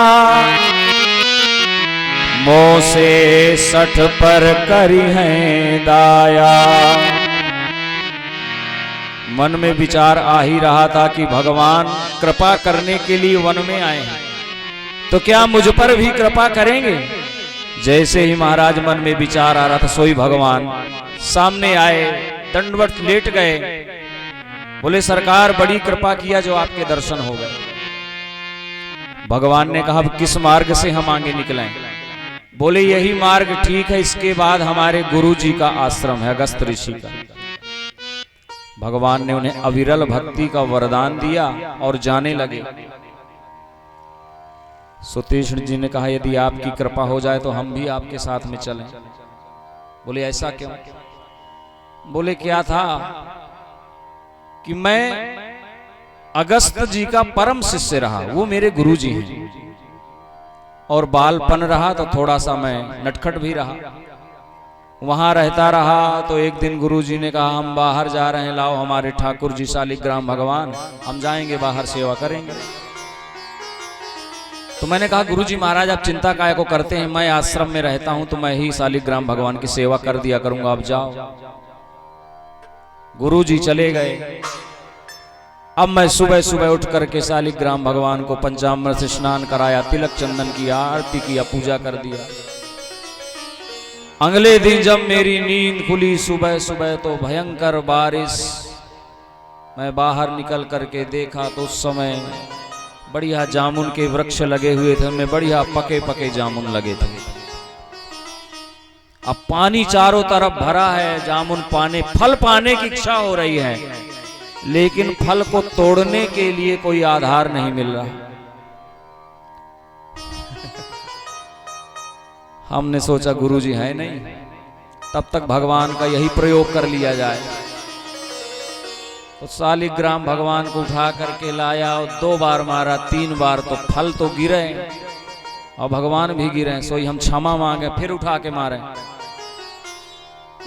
मोसे 60 पर करी है दाया। मन में विचार आ ही रहा था कि भगवान कृपा करने के लिए वन में आए हैं, तो क्या मुझ पर भी कृपा करेंगे? जैसे ही महाराज मन में विचार आ रहा था, सोई भगवान सामने आए, दंडवत लेट गए। बोले सरकार बड़ी कृपा किया जो आपके दर्शन हो गए। भगवान ने कहा किस मार्ग से हम आगे निकलें? बोले यही मार्ग ठीक है, इसके बाद हमारे गुरु जी का आश्रम है, अगस्त ऋषि का। भगवान ने उन्हें अविरल भक्ति का वरदान दिया और जाने लगे। सुतीक्षण जी ने कहा यदि आपकी कृपा हो जाए तो हम भी आपके साथ में चलें। बोले ऐसा क्यों? बोले क्या था कि मैं अगस्त जी का परम शिष्य रहा, वो मेरे गुरु जी हैं, और बालपन रहा तो थोड़ा सा मैं नटखट भी रहा, वहां रहता रहा। तो एक दिन गुरु जी ने कहा हम बाहर जा रहे हैं, लाओ हमारे ठाकुर जी शालिग्राम भगवान, हम जाएंगे बाहर सेवा करेंगे। तो मैंने कहा गुरुजी महाराज आप चिंता काहे को करते हैं, मैं आश्रम में रहता हूं तो मैं ही शालिग्राम भगवान की सेवा कर दिया करूंगा, आप जाओ। गुरुजी चले गए। अब मैं सुबह सुबह उठ करके शालिग्राम भगवान को पंचामृत से स्नान कराया, तिलक चंदन किया, आरती किया, पूजा कर दिया। अगले दिन जब मेरी नींद खुली सुबह सुबह तो भयंकर बारिश। मैं बाहर निकल करके देखा तो उस समय बढ़िया जामुन के वृक्ष लगे हुए थे, उनमें बढ़िया पके पके जामुन लगे थे। अब पानी चारों तरफ भरा है, जामुन पाने फल पाने की इच्छा हो रही है, लेकिन फल को तोड़ने के लिए कोई आधार नहीं मिल रहा। हमने सोचा गुरुजी है नहीं, तब तक भगवान का यही प्रयोग कर लिया जाए। तो शालिग्राम भगवान को उठा करके लाया और 2 बार मारा, 3 बार तो फल तो गिरे और भगवान भी गिरे। सोई हम क्षमा मांगे, फिर उठा के मारे।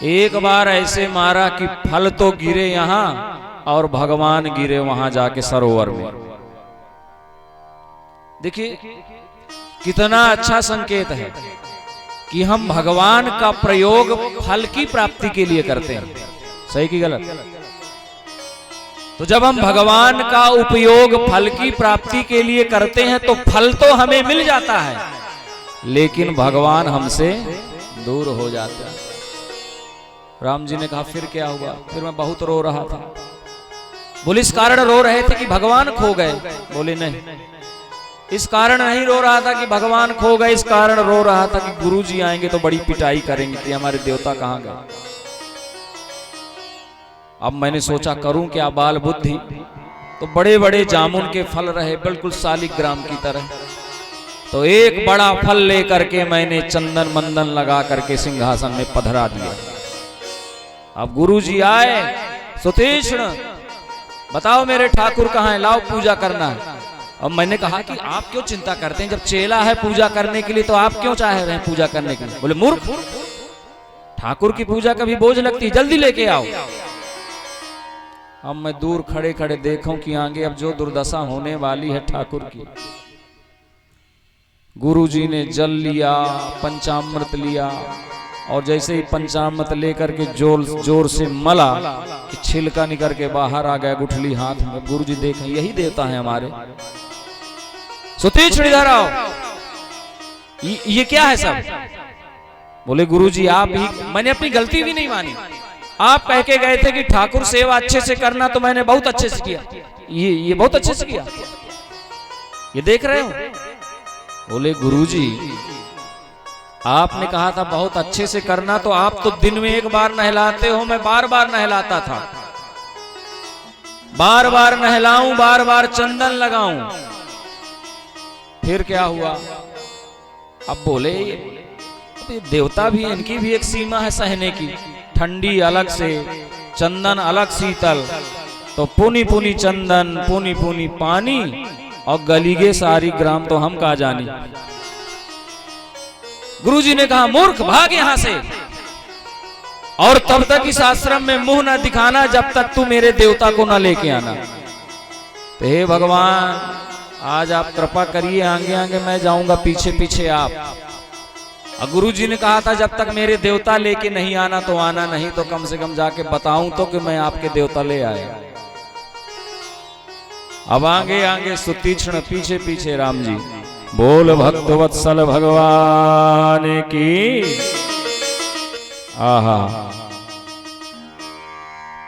एक बार ऐसे मारा कि फल तो गिरे यहां और भगवान गिरे वहां जाके सरोवर में। देखिए कितना अच्छा संकेत है कि हम भगवान का प्रयोग फल की प्राप्ति के लिए करते हैं। सही की गलत? तो जब हम भगवान का उपयोग फल की प्राप्ति के लिए करते हैं तो फल तो हमें मिल जाता है, लेकिन भगवान हमसे दूर हो जाते हैं। राम जी ने कहा फिर क्या हुआ? फिर मैं बहुत रो रहा था। बोले इस कारण रो रहे थे कि भगवान खो गए? बोले नहीं, इस कारण नहीं रो रहा था कि भगवान खो गए, इस कारण रो रहा था कि गुरुजी आएंगे तो बड़ी पिटाई करेंगे कि हमारे देवता कहां गए। अब मैंने सोचा करूं क्या, बाल बुद्धि। तो बड़े बड़े जामुन के फल रहे बिल्कुल शालिग्राम की तरह। तो एक बड़ा फल लेकर के मैंने चंदन मंदन लगा करके सिंहासन में पधरा दिया। अब गुरुजी आए, सुतीक्ष्ण बताओ मेरे ठाकुर कहाँ है, लाओ पूजा करना है। अब मैंने कहा कि आप क्यों चिंता करते हैं, जब चेला है पूजा करने के लिए तो आप क्यों चाह रहे हैं पूजा करने के लिए? बोले मूर्ख, ठाकुर की पूजा कभी बोझ लगती है, जल्दी लेके आओ। अब मैं दूर खड़े खड़े देखूं कि आगे अब जो दुर्दशा होने वाली है ठाकुर की। गुरुजी ने जल लिया, पंचामृत लिया और जैसे ही पंचामृत लेकर के जोर से मला कि छिलका निकल के बाहर आ गया गुठली हाथ में। गुरुजी देखें यही देवता है हमारे। सुतीक्ष्ण इधर आओ, ये क्या है सब? बोले गुरुजी आप ही, मैंने अपनी गलती भी नहीं मानी। आप कह के गए थे कि ठाकुर सेवा अच्छे से करना, तो मैंने बहुत अच्छे से किया। ये बहुत अच्छे से किया, ये देख रहे हो। बोले गुरुजी आपने कहा था बहुत अच्छे से करना, तो आप तो दिन में 1 बार नहलाते हो, मैं बार बार नहलाता था। बार बार नहलाऊं, बार बार चंदन लगाऊं, फिर क्या हुआ? अब बोले देवता भी, इनकी भी एक सीमा है सहने की। ठंडी अलग से, चंदन अलग शीतल, तो पुनी पुनी चंदन, पुनी पुनी पानी और गलीगे सारी ग्राम तो हम कहा जानी। गुरुजी ने कहा मूर्ख भाग यहां से, और तब तक इस आश्रम में मुंह न दिखाना जब तक तू मेरे देवता को न लेके आना। तो हे भगवान आज आप कृपा करिए, आगे आगे मैं जाऊंगा, पीछे पीछे आप। और गुरुजी ने कहा था जब तक मेरे देवता लेके नहीं आना तो आना नहीं, तो कम से कम जाके बताऊं तो कि मैं आपके देवता ले आया। अब आगे आगे सुतीक्ष्ण, पीछे पीछे राम जी। बोल भक्त वत्सल भगवान की। आहा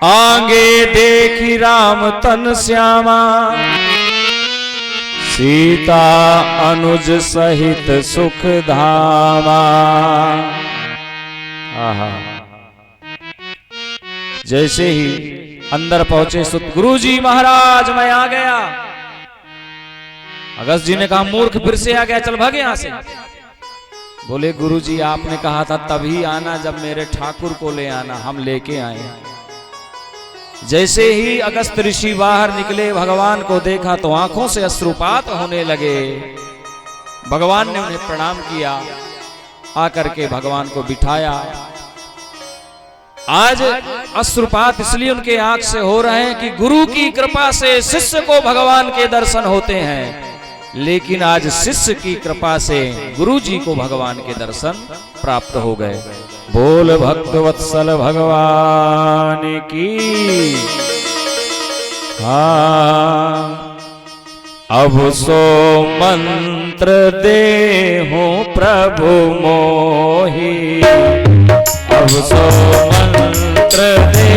आगे देखी राम तन श्यामा, सीता अनुज सहित सुख धामा। आहा जैसे ही अंदर पहुंचे सुत, गुरुजी महाराज मैं आ गया। अगस्त जी ने कहा मूर्ख फिर से आ गया, चल भाग यहां से। बोले गुरुजी आपने कहा था तभी आना जब मेरे ठाकुर को ले आना, हम लेके आए। जैसे ही अगस्त ऋषि बाहर निकले, भगवान को देखा तो आंखों से अश्रुपात होने लगे। भगवान ने उन्हें प्रणाम किया, आकर के भगवान को बिठाया। आज अश्रुपात इसलिए उनके आंख से हो रहे हैं कि गुरु की कृपा से शिष्य को भगवान के दर्शन होते हैं। लेकिन आज शिष्य की कृपा से गुरु जी को भगवान के दर्शन प्राप्त हो गए। बोल भक्त वत्सल भगवान की। हाँ अब सो मंत्र दे हो प्रभु मोहि, अब सो मंत्र दे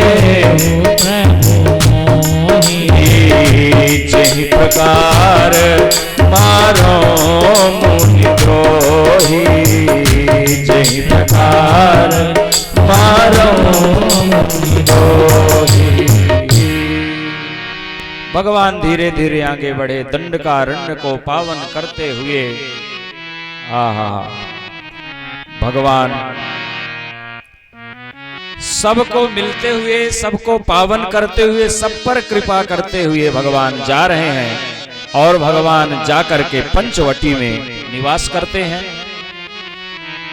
जिहि प्रकार मारो मुनि द्रोही, जिहि प्रकार मारो मुनि द्रोही। भगवान धीरे धीरे आगे बढ़े, दंडकारण्य को पावन करते हुए। आहा भगवान सबको मिलते हुए, सबको पावन करते हुए, सब पर कृपा करते हुए भगवान जा रहे हैं। और भगवान जाकर के पंचवटी में निवास करते हैं।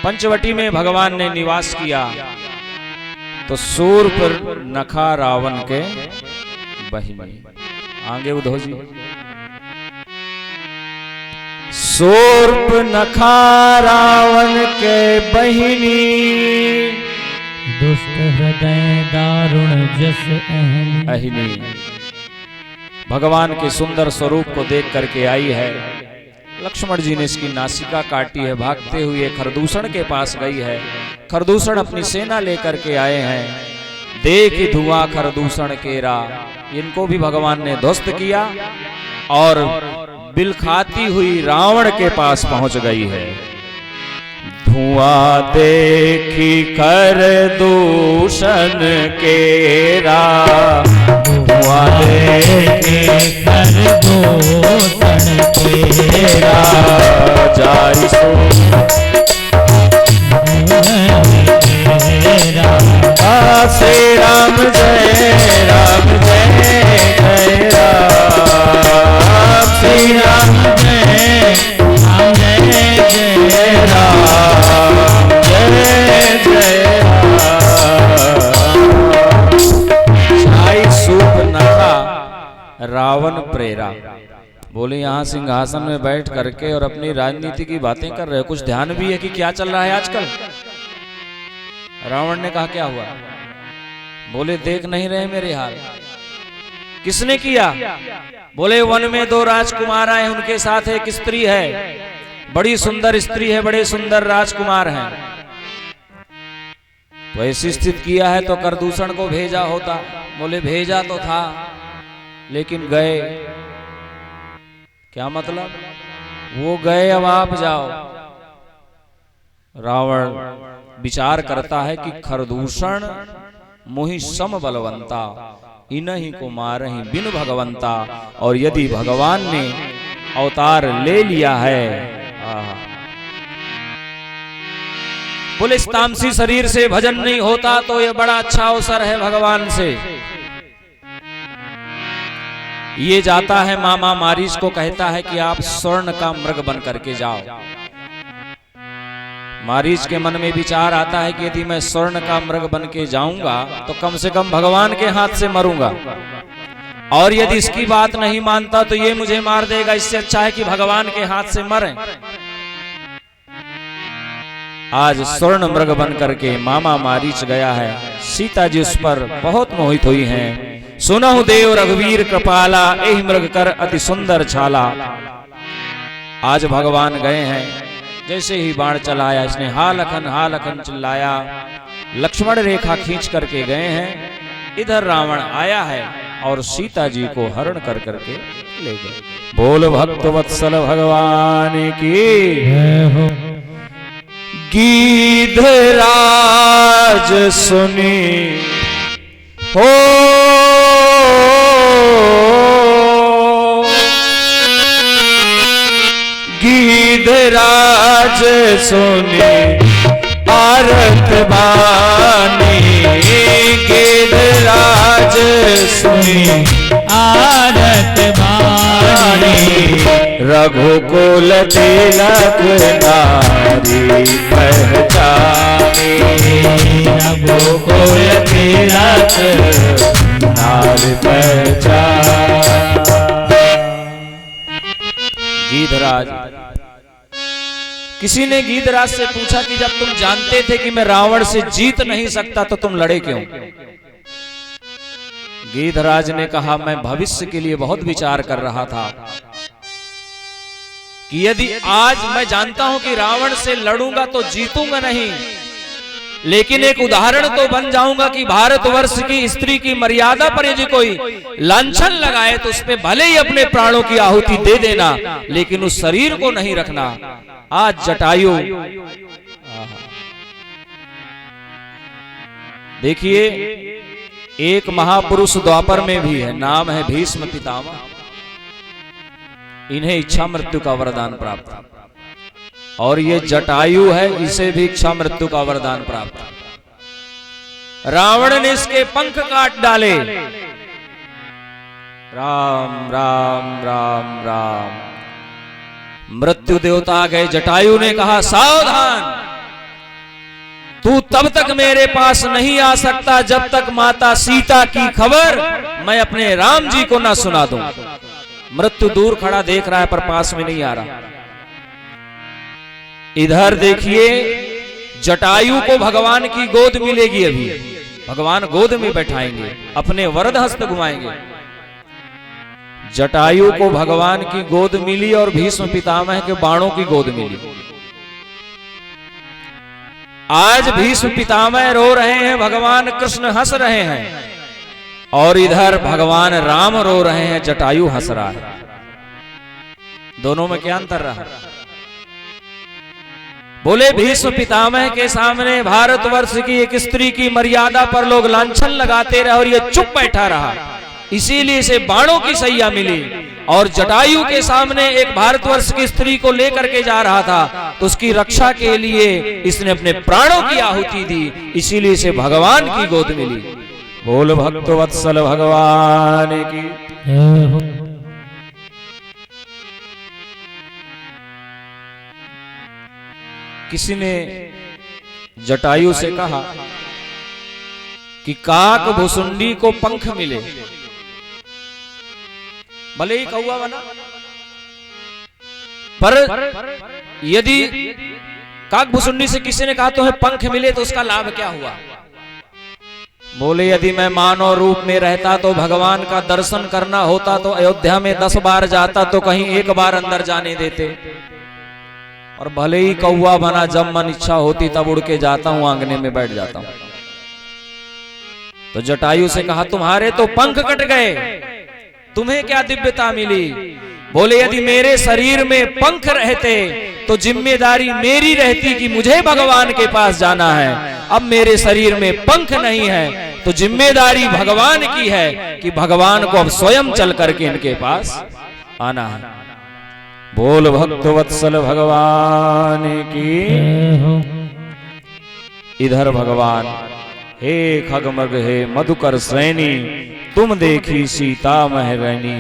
पंचवटी में भगवान ने निवास किया तो शूर्प नखा रावण के बहिनी। आगे उद्धव जी। शूर्प नखा रावण के बहिनी, दुष्ट हृदय दारुण जस अहिनी। भगवान के सुंदर स्वरूप को देख करके आई है। लक्ष्मण जी ने इसकी नासिका काटी है, भागते हुए खरदूषण के पास गई है। खरदूषण अपनी सेना लेकर के आए हैं। देख धुआं खरदूषण केरा, इनको भी भगवान ने ध्वस्त किया और बिल खाती हुई रावण के पास पहुंच गई है। धुआं देखी कर दूषण केरा, धुआं देखी कर दूषण केरा, जाई सो श्री राम जय राम जय जय राम, श्री राम जय राम जय जय राम, जय जय राम। सूप नखा रावण प्रेरा। बोले यहाँ सिंहासन में बैठ करके और अपनी राजनीति की बातें कर रहे हो, कुछ ध्यान भी है कि क्या चल रहा है आजकल। रावण ने कहा क्या हुआ? बोले देख नहीं रहे मेरे हाल। किसने किया? बोले वन में दो राजकुमार आए, उनके साथ एक स्त्री है, बड़ी सुंदर स्त्री है, बड़े सुंदर राजकुमार हैं। तो ऐसी स्थिति किया है तो करदूषण को भेजा होता। बोले भेजा तो था लेकिन गए। क्या मतलब? वो गए, अब आप जाओ। रावण विचार करता है कि खरदूषण मोहि सम बलवंता, इन्हीं को मारहि बिन भगवंता। और यदि भगवान ने अवतार ले लिया है, बोले इस तामसी शरीर से भजन नहीं होता तो ये बड़ा अच्छा अवसर है भगवान से। ये जाता है मामा मारीच को कहता है कि आप स्वर्ण का मृग बन करके जाओ। मारीच के मन में विचार आता है कि यदि मैं स्वर्ण का मृग बन के जाऊंगा तो कम से कम भगवान के हाथ से मरूंगा, और यदि इसकी बात नहीं मानता तो ये मुझे मार देगा। इससे अच्छा है कि भगवान के हाथ से मरें। आज स्वर्ण मृग बन करके मामा मारीच गया है। सीता जी उस पर बहुत मोहित हुई हैं। सुनहु देव रघुवीर कृपाला, एहि मृग कर अति सुंदर छाला। आज भगवान गए हैं, जैसे ही बाण चलाया इसने हा लखन चिल्लाया। लक्ष्मण रेखा खींच करके गए हैं। इधर रावण आया है और सीता जी को हरण कर करके ले गए। बोल भक्त वत्सल भगवान की। गीधराज सुनी हो गीधराज सुनी आरत बानी, गीधराज सुनी आरत बानी। रघुकुल तिलक नारी पहचानी, रघुकुल तिलक नारी पहचानी। किसी ने गीधराज से पूछा कि जब तुम जानते थे कि मैं रावण से जीत नहीं सकता तो तुम लड़े क्यों? गीधराज ने कहा, मैं भविष्य के लिए बहुत विचार कर रहा था कि यदि आज मैं जानता हूं कि रावण से लड़ूंगा तो जीतूंगा नहीं, लेकिन एक उदाहरण तो बन जाऊंगा कि भारतवर्ष की स्त्री की मर्यादा पर यदि कोई लांछन लगाए तो उस पे भले ही अपने प्राणों की आहुति दे देना, लेकिन उस शरीर को नहीं रखना। आज जटायु, देखिए एक महापुरुष द्वापर में भी है, नाम है भीष्म पितामह। इन्हें इच्छा मृत्यु का वरदान प्राप्त था, और ये जटायु है, इसे भी इच्छा मृत्यु का वरदान प्राप्त था। रावण ने इसके पंख काट डाले। राम राम राम राम। मृत्यु देवता आ गए। जटायु ने कहा, सावधान, तू तब तक मेरे पास नहीं आ सकता जब तक माता सीता की खबर मैं अपने राम जी को ना सुना दूं। मृत्यु दूर खड़ा देख रहा है पर पास में नहीं आ रहा। इधर देखिए, जटायु को भगवान की गोद मिलेगी। अभी भगवान गोद में बैठाएंगे, अपने वरद हस्त घुमाएंगे। जटायु को भगवान की गोद मिली और भीष्म पितामह के बाणों की गोद मिली। आज भीष्म पितामह रो रहे हैं, भगवान कृष्ण हंस रहे हैं, और इधर भगवान राम रो रहे हैं, जटायु हंस रहा है। दोनों में क्या अंतर रहा? बोले भीष्म पितामह के सामने भारतवर्ष की एक स्त्री की मर्यादा पर लोग लांछन लगाते रहे और ये चुप बैठा रहा, इसीलिए इसे बाणों की सैया मिली। और जटायु के सामने एक भारतवर्ष की स्त्री को लेकर के जा रहा था, तो उसकी रक्षा के लिए इसने अपने प्राणों की आहुति दी, इसीलिए इसे भगवान की गोद मिली। बोल भक्त वत्सल भगवान की। किसी ने जटायु से कहा कि काक भुसुंडी को पंख मिले, भले ही कौवा बना, पर यदि काक भुसुंडी से किसी ने कहा तुम्हें पंख मिले तो उसका लाभ क्या हुआ? बोले यदि मैं मानव रूप में रहता तो भगवान का दर्शन करना होता तो अयोध्या में 10 बार जाता तो कहीं 1 बार अंदर जाने देते, और भले ही कौवा बना, जब मन इच्छा होती तब उड़ के जाता हूं, आंगने में बैठ जाता हूं। तो जटायु से कहा तुम्हारे तो पंख कट गए, तुम्हें क्या दिव्यता मिली? बोले यदि मेरे शरीर में पंख रहते तो जिम्मेदारी मेरी रहती कि मुझे भगवान के पास जाना है। अब मेरे शरीर में पंख नहीं है तो जिम्मेदारी भगवान की है कि भगवान को अब स्वयं चल करके इनके पास आना है। बोल भक्त वत्सल भगवान की। इधर भगवान, हे खगमग हे मधुकर श्रेणी, तुम देखी सीता महरैनी,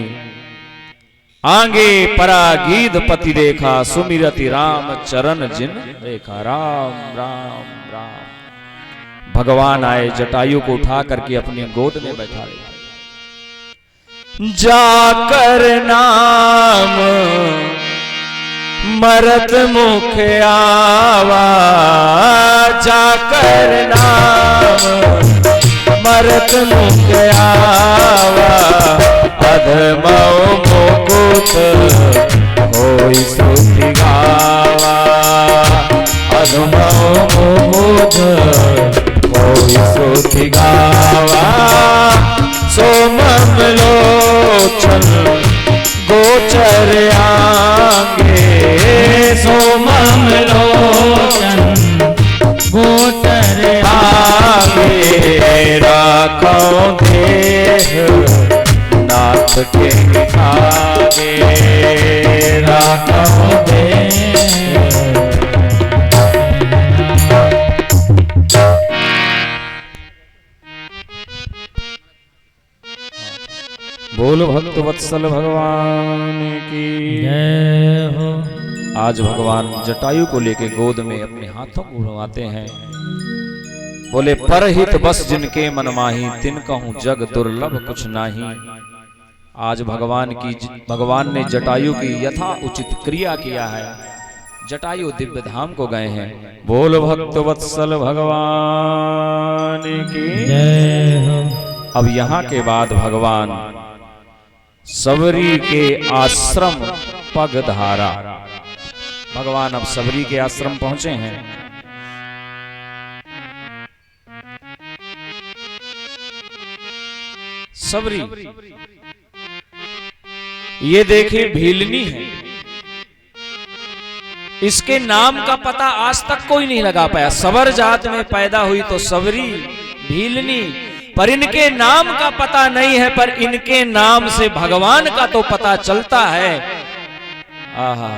आगे परा गीध पति देखा, सुमिरति राम चरण जिन देखा। राम राम राम। भगवान आए, जटायु को उठा करके अपनी गोद में बैठा ले। जाकर नाम मरत मुख आवा, जाकर नाम मरत मुख आवा, अधमौ मुकुट होई स्तुति गावा, अधमौ मुकुट होई स्तुति गावा। सोमम लोचन गोचर आंगे, सोमम लोचन गोचर आंगे, राखों देह नाथ के आगे, राखों देह। बोलो भक्त वत्सल भगवान की जय हो। आज भगवान जटायु को लेके गोद में अपने हाथों को उड़वाते हैं। बोले परहित बस जिनके मन माही, तिन कहूं जग दुर्लभ कुछ नाही। आज भगवान ने जटायु की यथा उचित क्रिया किया है। जटायु दिव्य धाम को गए हैं। बोल भक्त वत्सल भगवान की जय हो। अब यहाँ के बाद भगवान सबरी के आश्रम पगधारा, भगवान अब सबरी के आश्रम पहुंचे हैं। सबरी ये देखिए भीलनी है, इसके नाम का पता आज तक कोई नहीं लगा पाया। सबर जात में पैदा हुई तो सबरी भीलनी, पर इनके नाम का पता नहीं है, पर इनके नाम से भगवान का तो पता चलता है। आहा,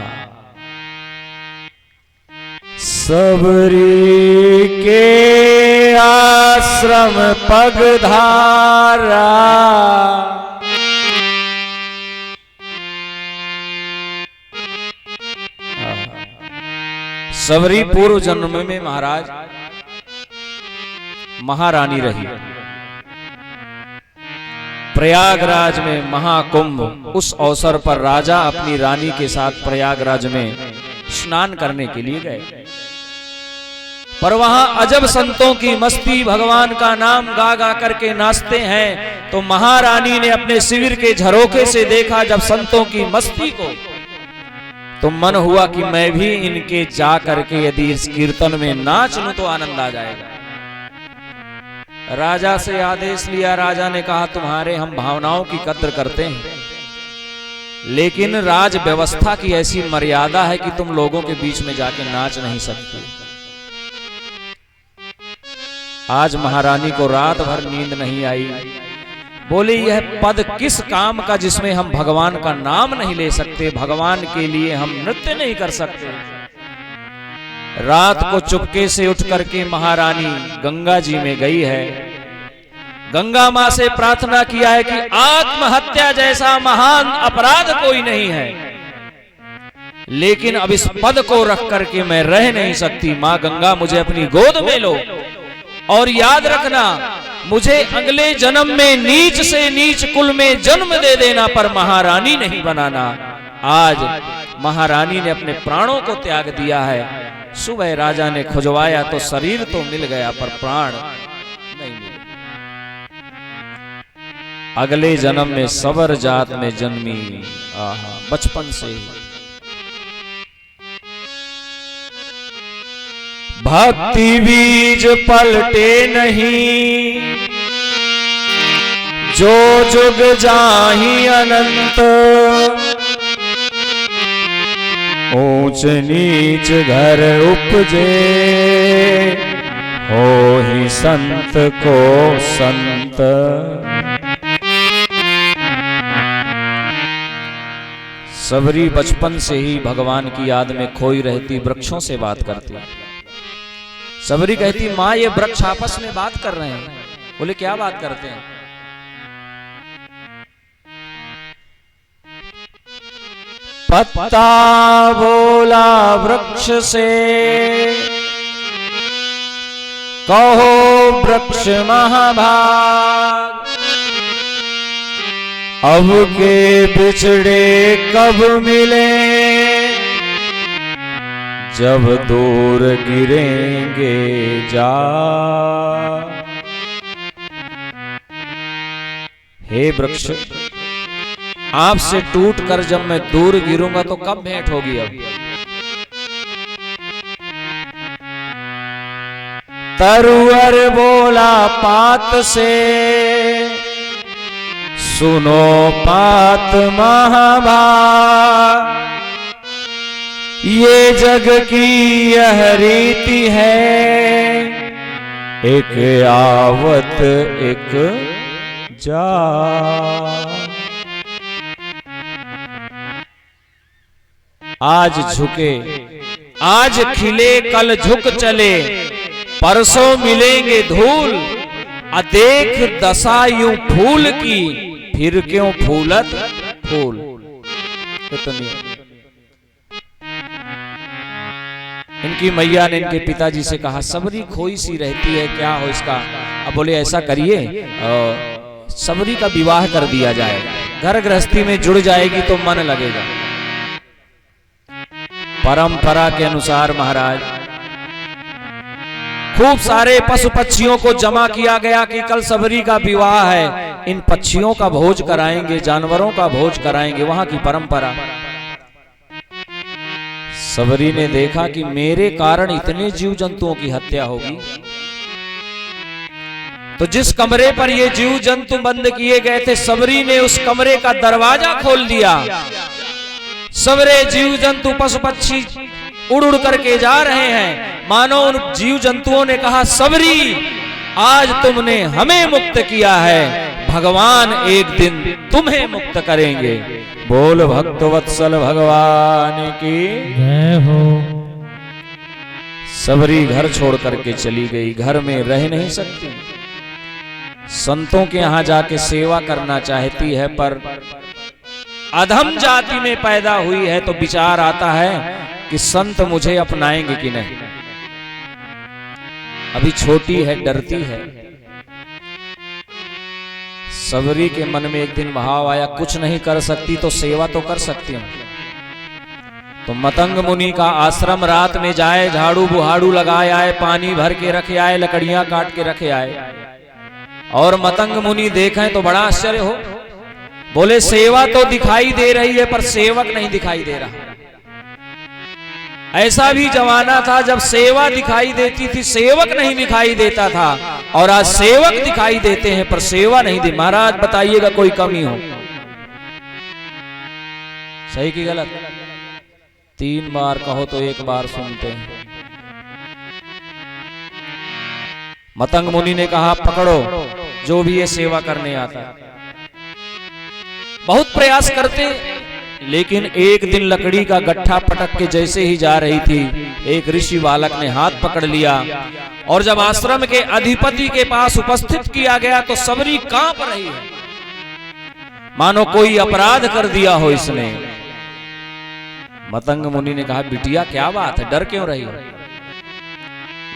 सबरी के आश्रम पगधारा, सबरी पूर्व जन्म में महाराज महारानी रही। प्रयागराज में महाकुंभ, उस अवसर पर राजा अपनी रानी के साथ प्रयागराज में स्नान करने के लिए गए, पर वहां अजब संतों की मस्ती, भगवान का नाम गा गा करके नाचते हैं। तो महारानी ने अपने शिविर के झरोखे से देखा जब संतों की मस्ती को, तो मन हुआ कि मैं भी इनके जा करके यदि इस कीर्तन में नाच लूं तो आनंद आ जाएगा। राजा से आदेश लिया, राजा ने कहा तुम्हारे हम भावनाओं की कद्र करते हैं, लेकिन राज व्यवस्था की ऐसी मर्यादा है कि तुम लोगों के बीच में जाके नाच नहीं सकते। आज महारानी को रात भर नींद नहीं आई, बोले यह पद किस काम का जिसमें हम भगवान का नाम नहीं ले सकते, भगवान के लिए हम नृत्य नहीं कर सकते। रात को चुपके से उठ करके महारानी गंगा जी में गई है, गंगा मां से प्रार्थना किया है कि आत्महत्या जैसा महान अपराध कोई नहीं है, लेकिन अब इस पद को रख करके मैं रह नहीं सकती। मां गंगा मुझे अपनी गोद में लो, और याद रखना मुझे अगले जन्म में नीच से नीच कुल में जन्म दे देना, पर महारानी नहीं बनाना। आज महारानी ने अपने प्राणों को त्याग दिया है। सुबह राजा ने खुजवाया तो शरीर तो मिल गया, पर प्राण नहीं मिले। अगले जन्म में सबर जात में जन्मी, आहा, बचपन से ही भक्ति बीज पलटे नहीं, जो जुग जाहि अनंत, ऊंच नीच घर उपजे, हो ही संत को संत। सबरी बचपन से ही भगवान की याद में खोई रहती, वृक्षों से बात करती। सबरी कहती माँ ये वृक्ष आपस में बात कर रहे हैं। बोले क्या बात करते हैं? पत्ता बोला वृक्ष से, कहो वृक्ष महाभाग, अब के बिछड़े कब मिले, जब दूर गिरेंगे जा। हे वृक्ष, आपसे टूट कर जब मैं दूर गिरूंगा तो कब भेंट होगी? अब तरुअर बोला पात से, सुनो पात महाभाग, ये जग की यह रीति है, एक आवत एक जा। आज झुके आज खिले कल झुक चले, परसों मिलेंगे धूल, अदेख दशा यूं फूल की, फिर क्यों फूलत फूल। इतनी इनकी मैया ने इनके पिताजी से कहा सबरी खोई सी रहती है, क्या हो इसका? अब बोले ऐसा करिए सबरी का विवाह कर दिया जाए, घर गृहस्थी में जुड़ जाएगी तो मन लगेगा। परंपरा के अनुसार महाराज खूब सारे पशु पक्षियों को जमा किया गया कि कल सबरी का विवाह है, इन पक्षियों का भोज कराएंगे, जानवरों का भोज कराएंगे, वहां की परंपरा। सबरी ने देखा कि मेरे कारण इतने जीव जंतुओं की हत्या होगी, तो जिस कमरे पर ये जीव जंतु बंद किए गए थे, सबरी ने उस कमरे का दरवाजा खोल दिया। सबरे जीव जंतु पशु पक्षी उड़ उड़ करके जा रहे हैं, मानो उन जीव जंतुओं ने कहा, सबरी आज तुमने हमें मुक्त किया है, भगवान एक दिन तुम्हें मुक्त करेंगे। बोल भक्तवत्सल भगवान की जय हो। सबरी घर छोड़ करके चली गई, घर में रह नहीं सकती, संतों के यहां जाके सेवा करना चाहती है, पर अधम जाति में पैदा हुई है तो विचार आता है कि संत मुझे अपनाएंगे कि नहीं। अभी छोटी है, डरती है। सबरी के मन में एक दिन भाव आया, कुछ नहीं कर सकती तो सेवा तो कर सकती हूं। तो मतंग मुनि का आश्रम रात में जाए, झाड़ू बुहाड़ू लगाए आए, पानी भर के रखे आए, लकड़ियां काट के रखे आए, और मतंग मुनि देखें तो बड़ा आश्चर्य हो, बोले सेवा तो दिखाई दे रही है पर सेवक नहीं दिखाई दे रहा। ऐसा भी जमाना था जब सेवा दिखाई देती थी, सेवक नहीं दिखाई देता था, और आज सेवक दिखाई देते हैं पर सेवा नहीं दी। महाराज बताइएगा कोई कमी हो? सही की गलत? 3 बार कहो तो 1 बार सुनते हैं। मतंग मुनि ने कहा, पकड़ो जो भी ये सेवा करने आता। बहुत प्रयास करते, लेकिन एक दिन लकड़ी का गट्ठा पटक के जैसे ही जा रही थी, एक ऋषि बालक ने हाथ पकड़ लिया, और जब आश्रम के अधिपति के पास उपस्थित किया गया तो सबरी कांप रही है, मानो कोई अपराध कर दिया हो इसने। मतंग मुनि ने कहा, बिटिया क्या बात है, डर क्यों रही हो?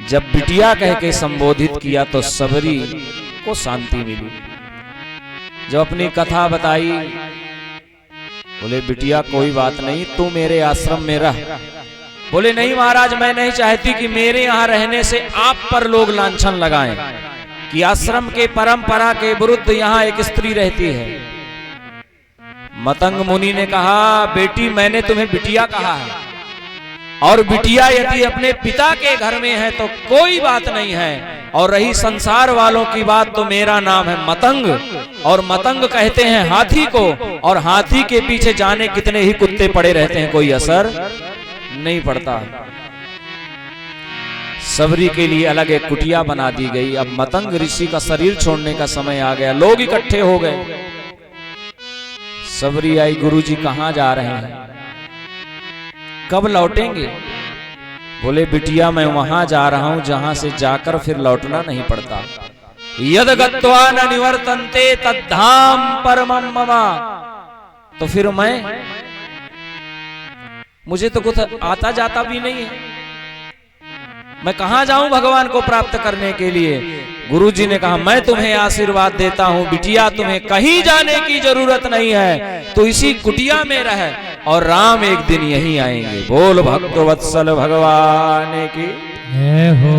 जब बिटिया कह के संबोधित किया तो सबरी को शांति मिली। जब अपनी कथा बताई, बोले बिटिया कोई बात नहीं, तू मेरे आश्रम में रह। बोले नहीं महाराज, मैं नहीं चाहती कि मेरे यहाँ रहने से आप पर लोग लांछन लगाएं कि आश्रम के परंपरा के विरुद्ध यहाँ एक स्त्री रहती है। मतंग मुनि ने कहा, बेटी मैंने तुम्हें बिटिया कहा है, और बिटिया यदि अपने पिता के घर में है तो कोई बात नहीं है, और रही संसार वालों की बात तो मेरा नाम है मतंग, और मतंग कहते हैं हाथी को, और हाथी के पीछे जाने कितने ही कुत्ते पड़े रहते हैं, कोई असर नहीं पड़ता। सबरी के लिए अलग एक कुटिया बना दी गई। अब मतंग ऋषि का शरीर छोड़ने का समय आ गया, लोग इकट्ठे हो गए। सबरी आई, गुरुजी कहां जा रहे हैं, कब लौटेंगे? बोले बिटिया मैं वहां जा रहा हूं जहां से जाकर फिर लौटना नहीं पड़ता। यद गत्वा न निवर्तन्ते तद्धाम परमं मम। तो फिर मुझे तो कुछ आता जाता भी नहीं है, मैं कहां जाऊं भगवान को प्राप्त करने के लिए? गुरुजी ने कहा, मैं तुम्हें आशीर्वाद देता हूं बिटिया, तुम्हें कहीं जाने की जरूरत नहीं है, तो इसी कुटिया में रह, और राम एक दिन यहीं आएंगे। बोल भक्तवत्सल भगवान की जय हो।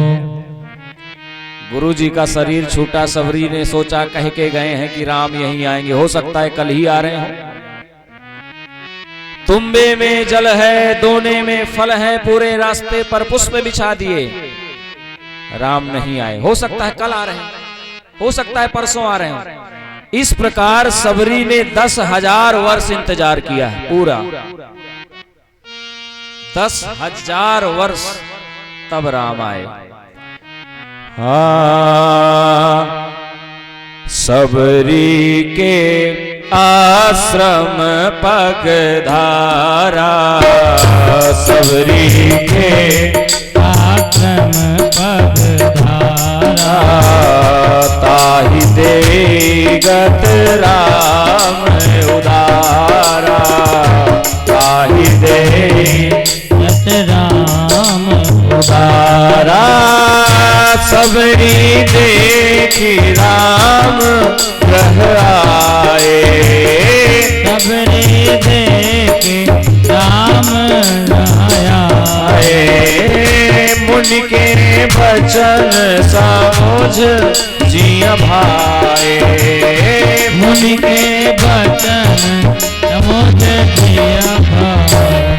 गुरुजी का शरीर छूटा, सबरी ने सोचा कह के गए हैं कि राम यहीं आएंगे, हो सकता है कल ही आ रहे हो। तुम्बे में जल है, दोने में फल है, पूरे रास्ते पर पुष्प बिछा दिए, राम नहीं आए, हो सकता है कल आ रहे हैं, हो सकता है परसों आ रहे हैं। इस प्रकार सबरी ने 10,000 वर्ष इंतजार किया है, पूरा 10,000 वर्ष, तब राम आए। हाँ, सबरी के आश्रम पगधारा, सबरी के आश्रम पगधारा, ताहि देगत राम उदारा, ताहि देगत राम उदारा। सबरी देखी राम रह आए, सबरी देखी राम आया, मुनि के बचन समझ जिया भाए, मुनि के बचन समझ जिया भाए।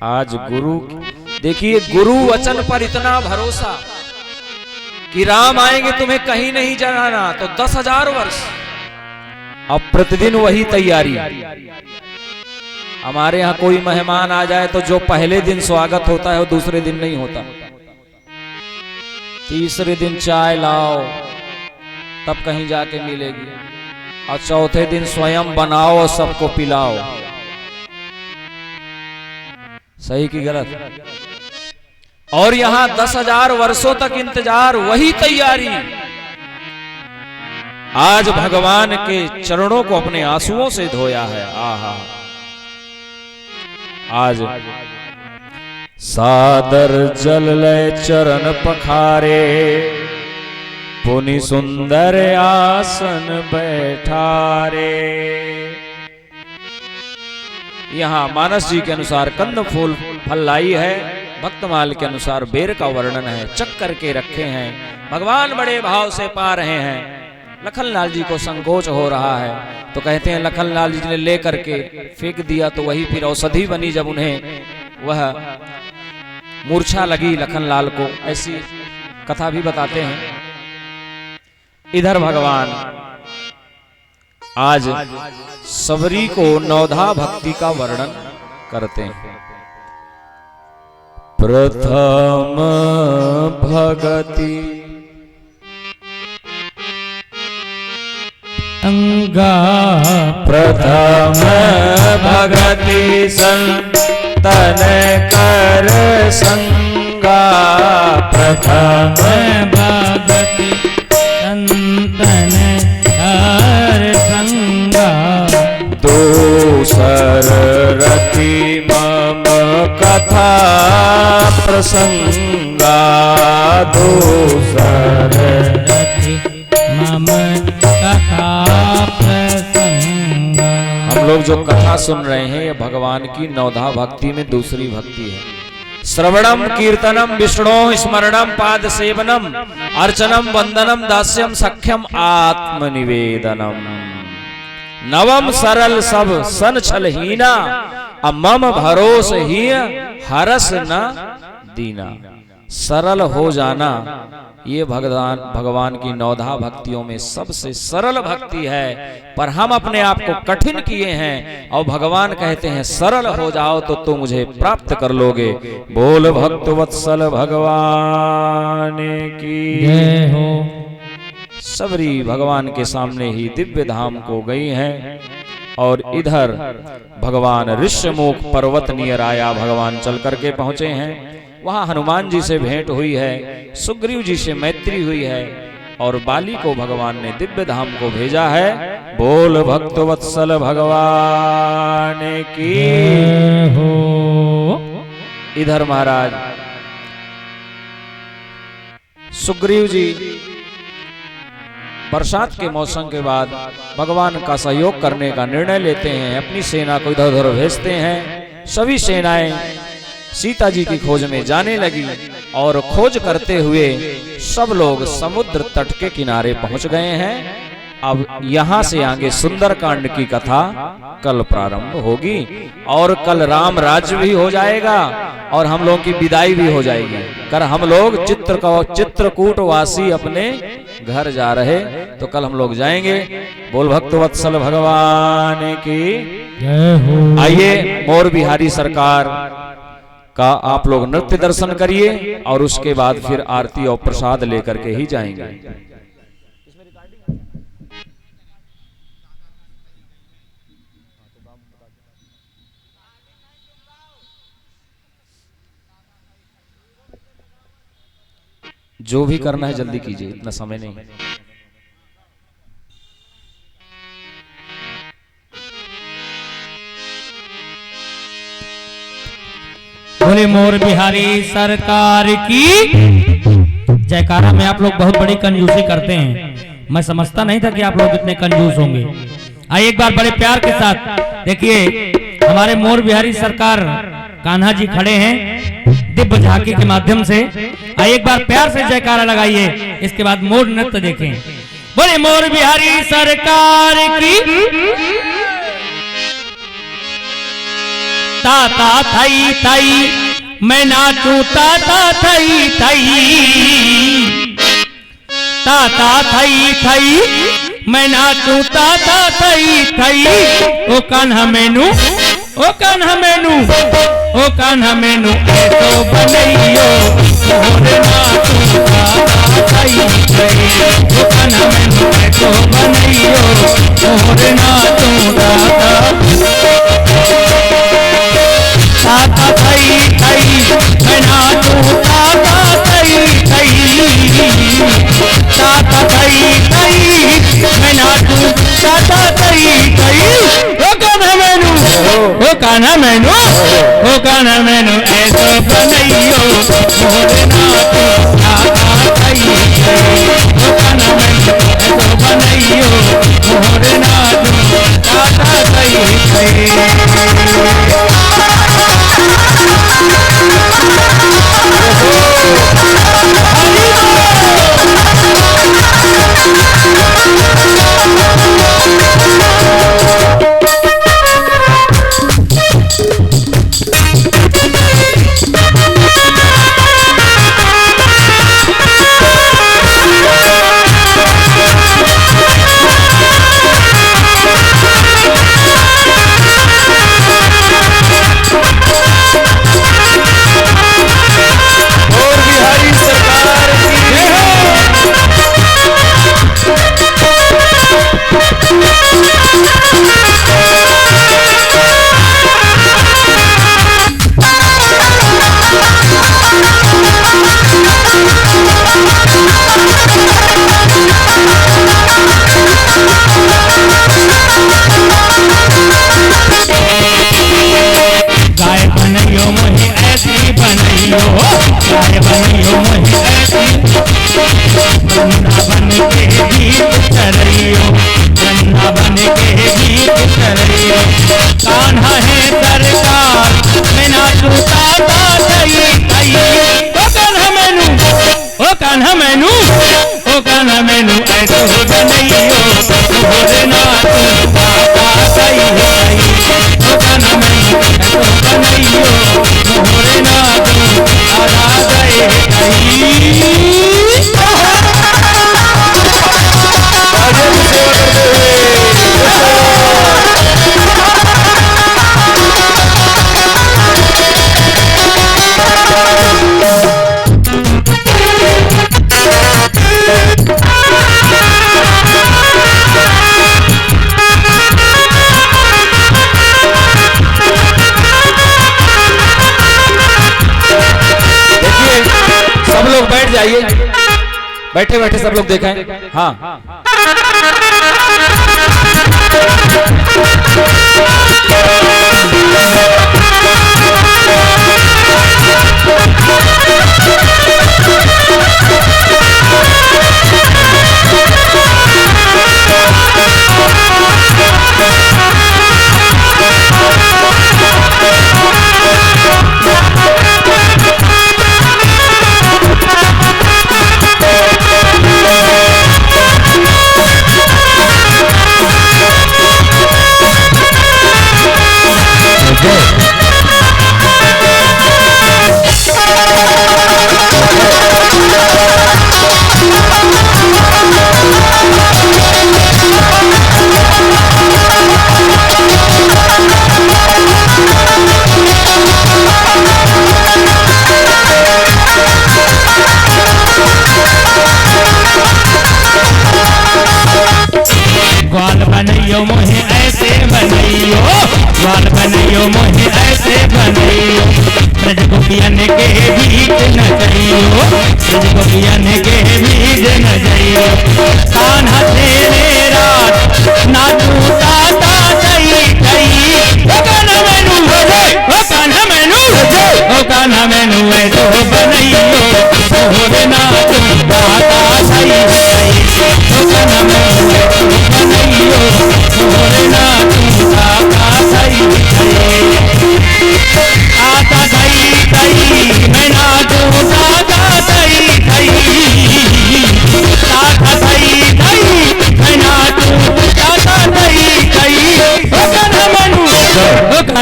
आज गुरु, देखिए गुरु वचन पर इतना भरोसा कि राम आएंगे तुम्हें कहीं नहीं जाना, तो 10,000 वर्ष। अब प्रतिदिन वही तैयारी। हमारे यहाँ कोई मेहमान आ जाए तो जो पहले दिन स्वागत होता है वो दूसरे दिन नहीं होता। तीसरे दिन चाय लाओ तब कहीं जाके मिलेगी, और चौथे दिन स्वयं बनाओ और सबको पिलाओ। सही की गलत? और यहां 10,000 वर्षों तक इंतजार, वही तैयारी। आज भगवान के चरणों को अपने आंसुओं से धोया है। आहा, आज सादर जल लय चरण पखारे, पुनि सुंदर आसन बैठारे। यहाँ मानस जी के अनुसार कंद फूल फल लाई है, भक्तमाल के अनुसार बेर का वर्णन है, चक करके रखे हैं। भगवान बड़े भाव से पा रहे हैं। लखनलाल जी को संकोच हो रहा है तो कहते हैं लखनलाल जी ने ले करके फेंक दिया तो वही फिर औषधि बनी, जब उन्हें वह मूर्छा लगी लखनलाल को, ऐसी कथा भी बताते हैं। इधर भगवान आज सबरी को नवधा भक्ति का वर्णन करते हैं। प्रथम भगति अंगा, प्रथम भगति संतन कर संगा, प्रथम भगति संतन कर संगा। दूसर रति मम कथा प्रसंगा, दूसर रति मम कथा प्रसंगा। हम लोग जो कथा सुन रहे हैं ये भगवान की नवधा भक्ति में दूसरी भक्ति है। श्रवणम कीर्तनम विष्णु स्मरणम पाद सेवनम अर्चनम वंदनम दास्यम सख्यम आत्मनिवेदनम। नवम सरल सब सन छलहीना, मम भरोस ही हरस न दीना। सरल हो जाना ये भगवान की नवधा भक्तियों में सबसे सरल भक्ति है, पर हम अपने आप को कठिन किए हैं और भगवान कहते हैं सरल हो जाओ तो तुम मुझे प्राप्त कर लोगे। बोल भक्त वत्सल भगवान की जय हो। सबरी भगवान के सामने ही दिव्य धाम को गई हैं और इधर भगवान ऋष्यमुख पर्वत नियर आया, भगवान चल करके पहुंचे हैं। वहां हनुमान जी से भेंट हुई है, सुग्रीव जी से मैत्री हुई है और बाली को भगवान ने दिव्य धाम को भेजा है। बोल भक्त वत्सल भगवान की जय हो। इधर महाराज सुग्रीव जी बरसात के मौसम के बाद भगवान का सहयोग करने का निर्णय लेते हैं, अपनी सेना को इधर उधर भेजते हैं। सभी सेनाएं सीता जी की खोज में जाने लगी और खोज करते हुए सब लोग समुद्र तट के किनारे पहुंच गए हैं। अब यहाँ से आगे सुंदरकांड की कथा कल प्रारंभ होगी और कल राम राज्य भी हो जाएगा और हम लोगों की विदाई भी हो जाएगी। कर हम लोग चित्रकूट वासी अपने घर जा रहे, तो कल हम लोग जाएंगे। बोल भक्त वत्सल भगवान की जय हो। आइए मोर बिहारी सरकार का आप लोग नृत्य दर्शन करिए और उसके बाद फिर आरती और प्रसाद लेकर के ही जाएंगे। जो भी करना है जल्दी कीजिए, इतना समय नहीं। बोले मोर बिहारी सरकार की जयकारा में आप लोग बहुत बड़ी कंजूसी करते हैं। मैं समझता नहीं था कि आप लोग इतने कंजूस होंगे। आइए एक बार बड़े प्यार के साथ देखिए, हमारे मोर बिहारी सरकार कान्हा जी खड़े हैं। दिव्य झांकी के माध्यम से। एक बार प्यार से जयकारा लगाइए, इसके बाद मोर नृत्य देखें। बोले मोर बिहारी सरकार की। ताता थई थई मैं नाचू, ताता थई थई, ताता थई थई मैं नाचू, ताता थई थई। ओ कान्हा मैनू, ओ कान्हा मैनू, ओ कान्हा मैनू ऐसो बनैयो, मोर नाचू ताता थई थई। ओ कान्हा मैनू ऐसो बनैयो, मोर नाचू ताता थई थई मैं नाचू, ताता थई थई, ताता थई थई मैं नाचू, ताता थई थई। ओ कान्हा मैनू, ओ कान्हा मैनू, ओ कान्हा मैनू ऐसो बनैयो, मोर नाचू ताता थई थई। ओ कान्हा मैनू ऐसो बनैयो, मोर नाचू ताता थई थई। कान्हा है सरकार मैं नाचू, ताता थई थई। ओ कान्हा मैनू, ओ कान्हा मैनू, ओ कान्हा मैनू ऐसो बनैयो, मोर नाचू ताता थई थई। ओ कान्हा मैनू ऐसो बनैयो, मोर नाचू ताता थई थई। सब लोग बैठ जाइए, बैठे बैठे सब लोग देखें। हाँ बनैयो मोहे ऐसे बनैयो, ग्वाल बनैयो मोहे ऐसे बनैयो। ब्रज गोपियन के बीच न जइयो, ब्रज गोपियन के बीच न जइयो। कान्हा तेरे रात नाचू ताता थई थई। ओ कान्हा मैनू, ओ कान्हा मैनू, ओ कान्हा मैनू ऐसो बनैयो, मोर नाचू ताता थई थई। ओ कान्हा मैनू ऐसो बनैयो, मोर नाचू ताता थई थई। ताता थई थई मैं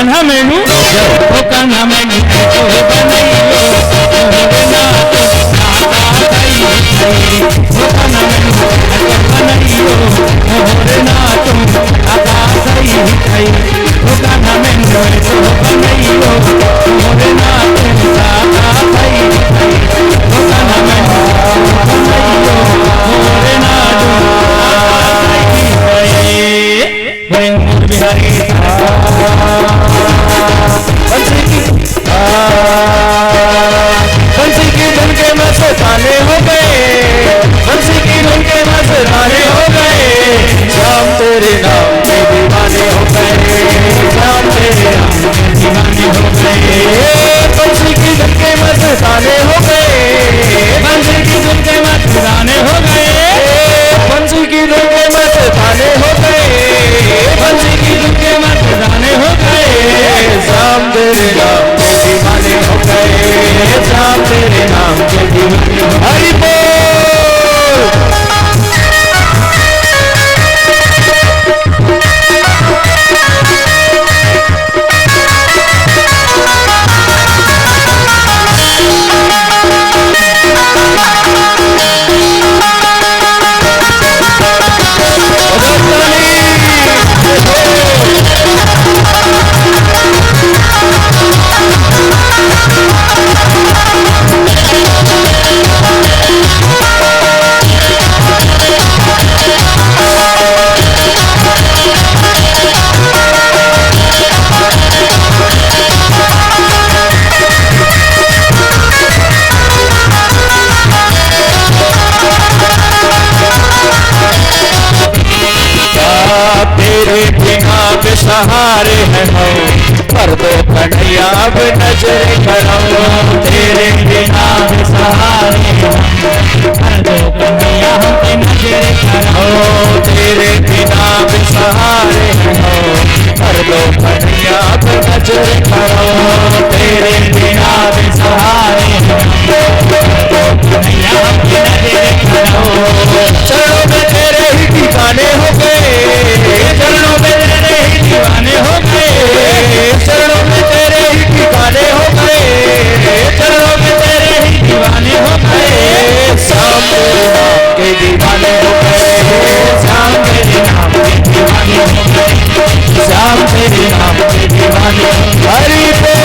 कान्हा मैनू ओ कान्हा मैनू तो बनैयो मोरे नाथ दाता दई दई ओ कान्हा मैनू तो बनैयो मोरे नाथ दाता दई दई ओ कान्हा मैनू तो बनैयो मोरे नाथ दाता दई दई ओ कान्हा मैनू तो बनैयो मोरे नाथ दाता दई दई बोले मोर बिहारी बंसी की धुन के मस्ताने हो गए, बंसी की धुन के मस्ताने हो गए, श्याम तेरे नाम के दीवाने हो गए, श्याम तेरे नाम के दीवाने हो गए, बंसी की धुन के मस्ताने हो गए, बंसी की धुन के मस्ताने हो गए, बंसी की धुन के मस्ताने हो गए, बंसी की धुन के मस्ताने हो गए, श्याम तेरे नाम के दीवाने हो गए, श्याम तेरे नाम के दीवाने हो गए। हरि बोल। सहारे हैं हम पर दो कन्हैया अब नजर करो, तेरे बिना सहारे हम पर दो कन्हैया हम नजर करो, तेरे बिना सहारे हैं हम पर दो कन्हैया अब नजर करो, तेरे बिना सहारे हम पर दो कन्हैया अब नजर करो। चरणों में तेरे ही ठिकाने हो गए, चरणों में तेरे ही दीवाने हो गए, चरणों में तेरे ही ठिकाने हो गए, चरणों में तेरे ही दीवाने हो गए, श्याम तेरे नाम के दीवाने हो गए, श्याम तेरे नाम के दीवाने हो गए, श्याम तेरे नाम के दीवाने। हरि बोल।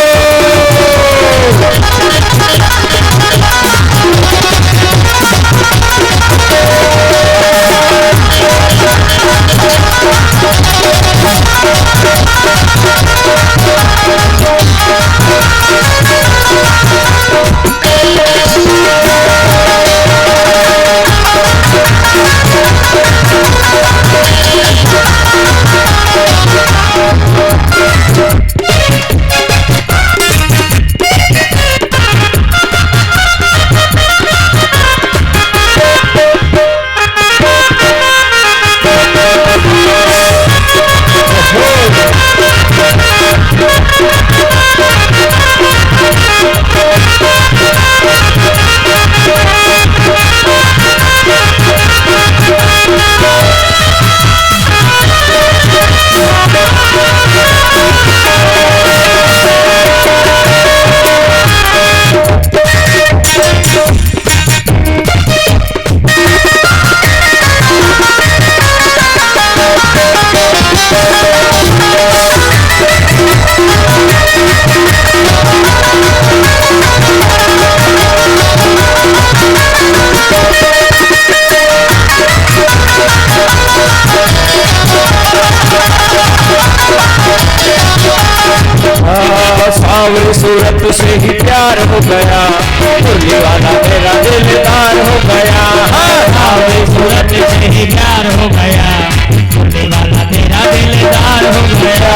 सावरी सूरत से ही प्यार हो गया, मुरली वाला मेरा दिलदार हो गया, सावरी सूरत से ही प्यार हो गया, मुरली वाला तेरा दिलदार हो गया,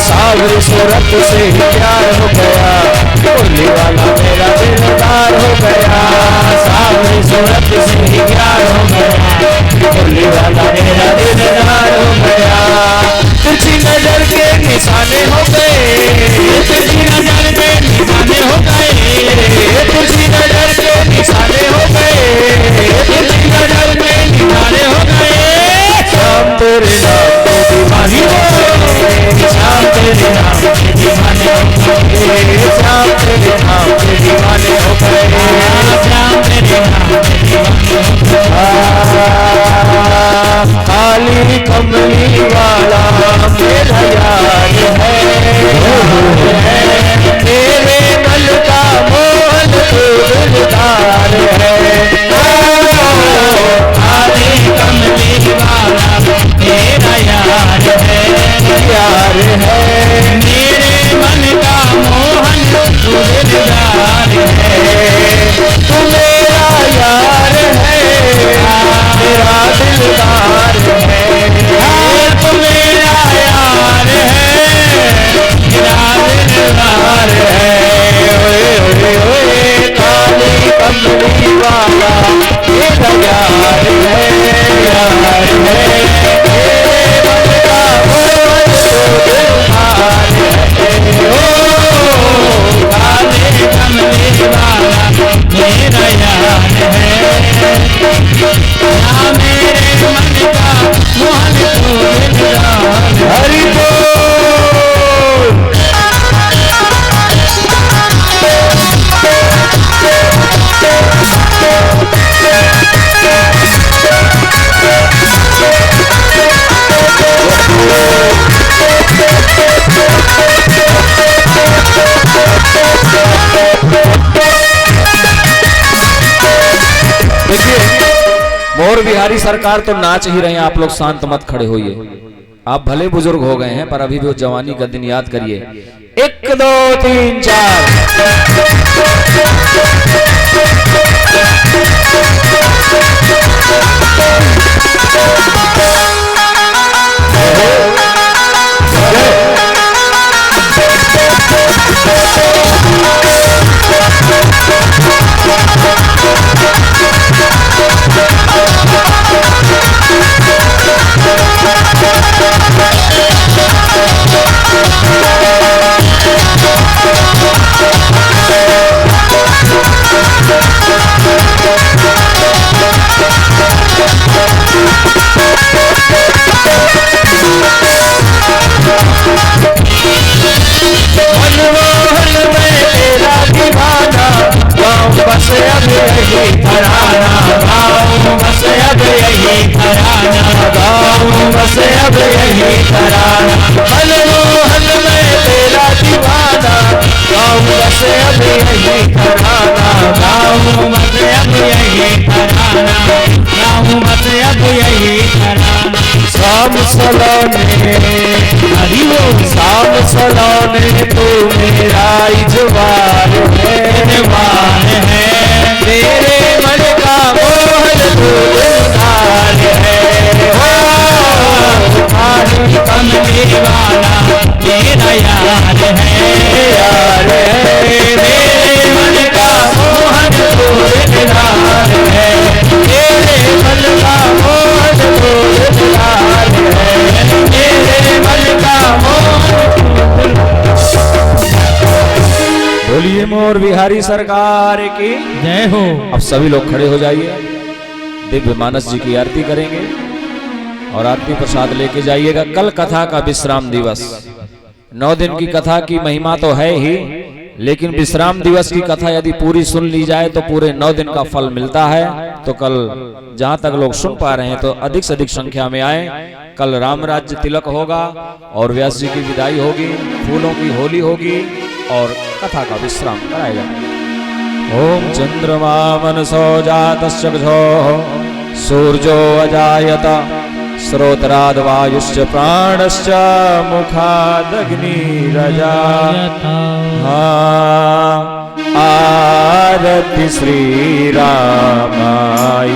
सावरी सूरत से ही प्यार हो गया, मुरली वाला मेरा दिलदार हो गया, सावरी सूरत से ही प्यार हो गया, मुरली वाला मेरा दिलदार हो गया। तुझी नजर के निशाने हो गए, तुझी नजर के निशाने हो गए, तुझी नजर के निशाने हो गए, तुझी नजर के निशाने हो गए, श्याम तेरे नाम के दीवाने हो गए, श्याम तेरे नाम के कमली वाला मेरा यार है, मेरे मन का मोहन तो दिलदार है। काली कमली वाला मेरा यार है, यार है, मेरे मन का मोहन तो दिलदार है। तू मेरा यार है, मेरा दिलदार है, तू मेरा यार है, मेरा दिलदार है। ओए ओए ओए काली कमली वाला मेरा यार है, यार है, मेरे मन का मोहन तो दिलदार है। ओ काले कमली वाला मेरा यार है, ना मेरे मन का मोहन तो दिलदार है। हरि बोल। देखिए मोर बिहारी सरकार तो नाच ही रहे हैं, आप लोग शांत मत खड़े होइए। आप भले बुजुर्ग हो गए हैं पर अभी भी वो जवानी का दिन याद करिए। 1 2 3 4 बस अब यही घराना, गाँव बस अब यही घराना, गाँव बस अब यही घराना, मनमोहन में तेरा दीवाना, गाँव बस अब यही घराना, गाँव बस अब यही घराना, गाँव बस अब यही घराना। शाम सलोने हरि बोल। शाम सलोने तू मेरा इजवार है, जवान है, मेरे मन का मोहन तो दिलदार है। काली कमली वाला मेरा यार है, यार है, मेरे मन का मोहन तो दिलदार है, मेरे मन का मोहन तो दिलदार है, मेरे मन का मोहन। बोलिए मोर बिहारी सरकार की जय हो। अब सभी लोग खड़े हो जाइए, दिव्य मानस जी की आरती करेंगे और आरती प्रसाद लेके जाइएगा। कल कथा का विश्राम दिवस, 9 दिन की कथा की महिमा तो है ही, लेकिन विश्राम दिवस की कथा यदि पूरी सुन ली जाए तो पूरे 9 दिन का फल मिलता है। तो कल जहां तक लोग सुन पा रहे हैं तो अधिक से अधिक संख्या में आए। कल राम राज्य तिलक होगा और व्यास जी की विदाई होगी, फूलों की होली होगी और कथा का विश्राम कराएगा। ओम चंद्रमा मनसो जातश्चक्षो सूर्यो अजायत श्रोत्राद वायुश्च प्राणश्च मुखादग्निरजायत। आरती श्री रामायण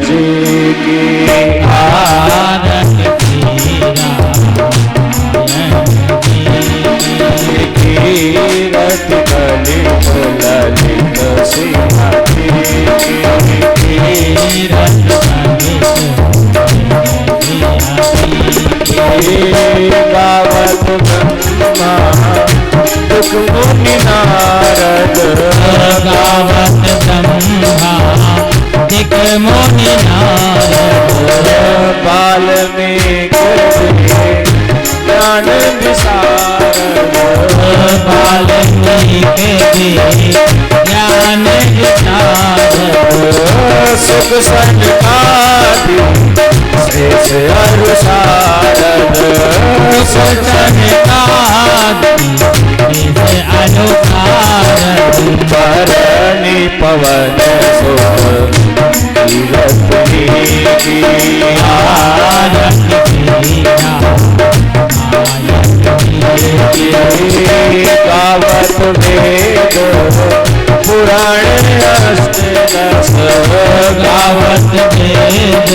जी की, आरती कीरत कलित ललित सिंहाती, गावत ब्रह्मा दुख मुनि नारद, गावत ब्रह्मा दुख मुनि नारद, वाल्मीकि ज्ञान विशारद, वाल्मीकि ज्ञान विशारद, सुख सनकादि शेष अनुसारद सचन अनुसारद परणी पवन सुख तीरथ की गावत वेद पुराण अष्टदश गावत वेद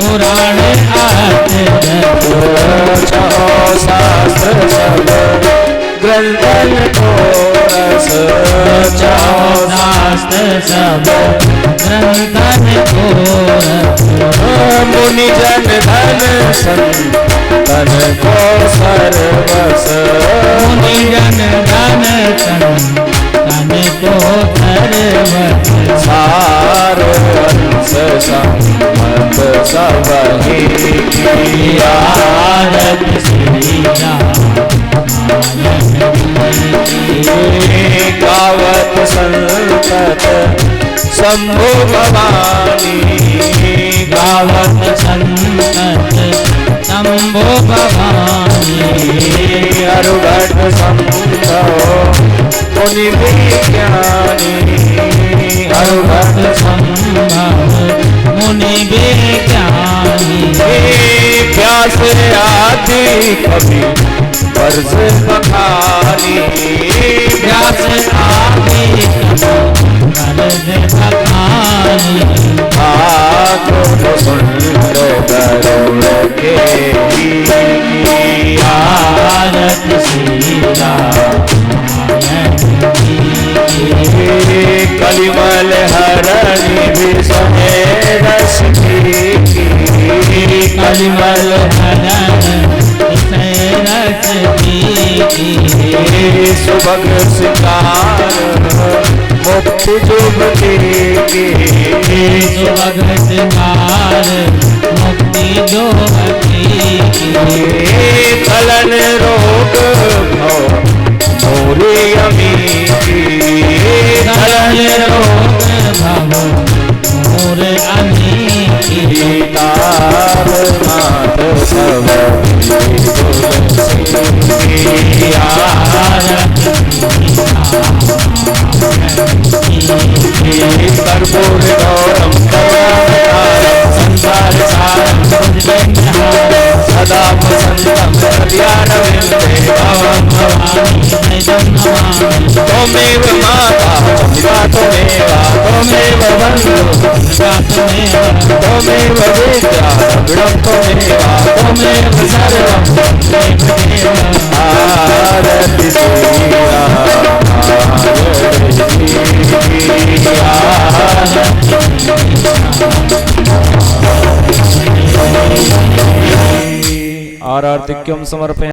पुराण अष्टदश शास्त्र सब ग्रंथन को रस शास्त्र सब ग्रंथन को मुनि जन धन संतन को सर्वस मुनि जन धन संतन को सर्वस सार अंश सम्मत सब ही आरत श्री गावत संतत शंभु भवानी गावत संतत शंभो भवानी अरुघट संतो मुनि विज्ञानी अरुघट संभव मुनि विज्ञानी व्यास आदि कवि वर्ष बखानी व्यास आदि वर्ष बखानी आगुण सुंदर गरुड़ के आरत सीता कलिमल हरणी विषय रस की कलिमल हरण रस की सुभग सिकार मुक्ति जुगती की सुभग सिकार मुक्ति जोगती कलन रोग भव मोरे अमी कलन रोग भव मोर अमी तार मात सब कर्पूर गौरम संसार सारम सदा वसंतम हृदयारविंदे भवं भवानी त्वमेव माता पिता त्वमेव बन्धु त्वमेव विद्या द्रविणं त्वमेव सर्वं आरति आरतिक्यं समर्पयामि।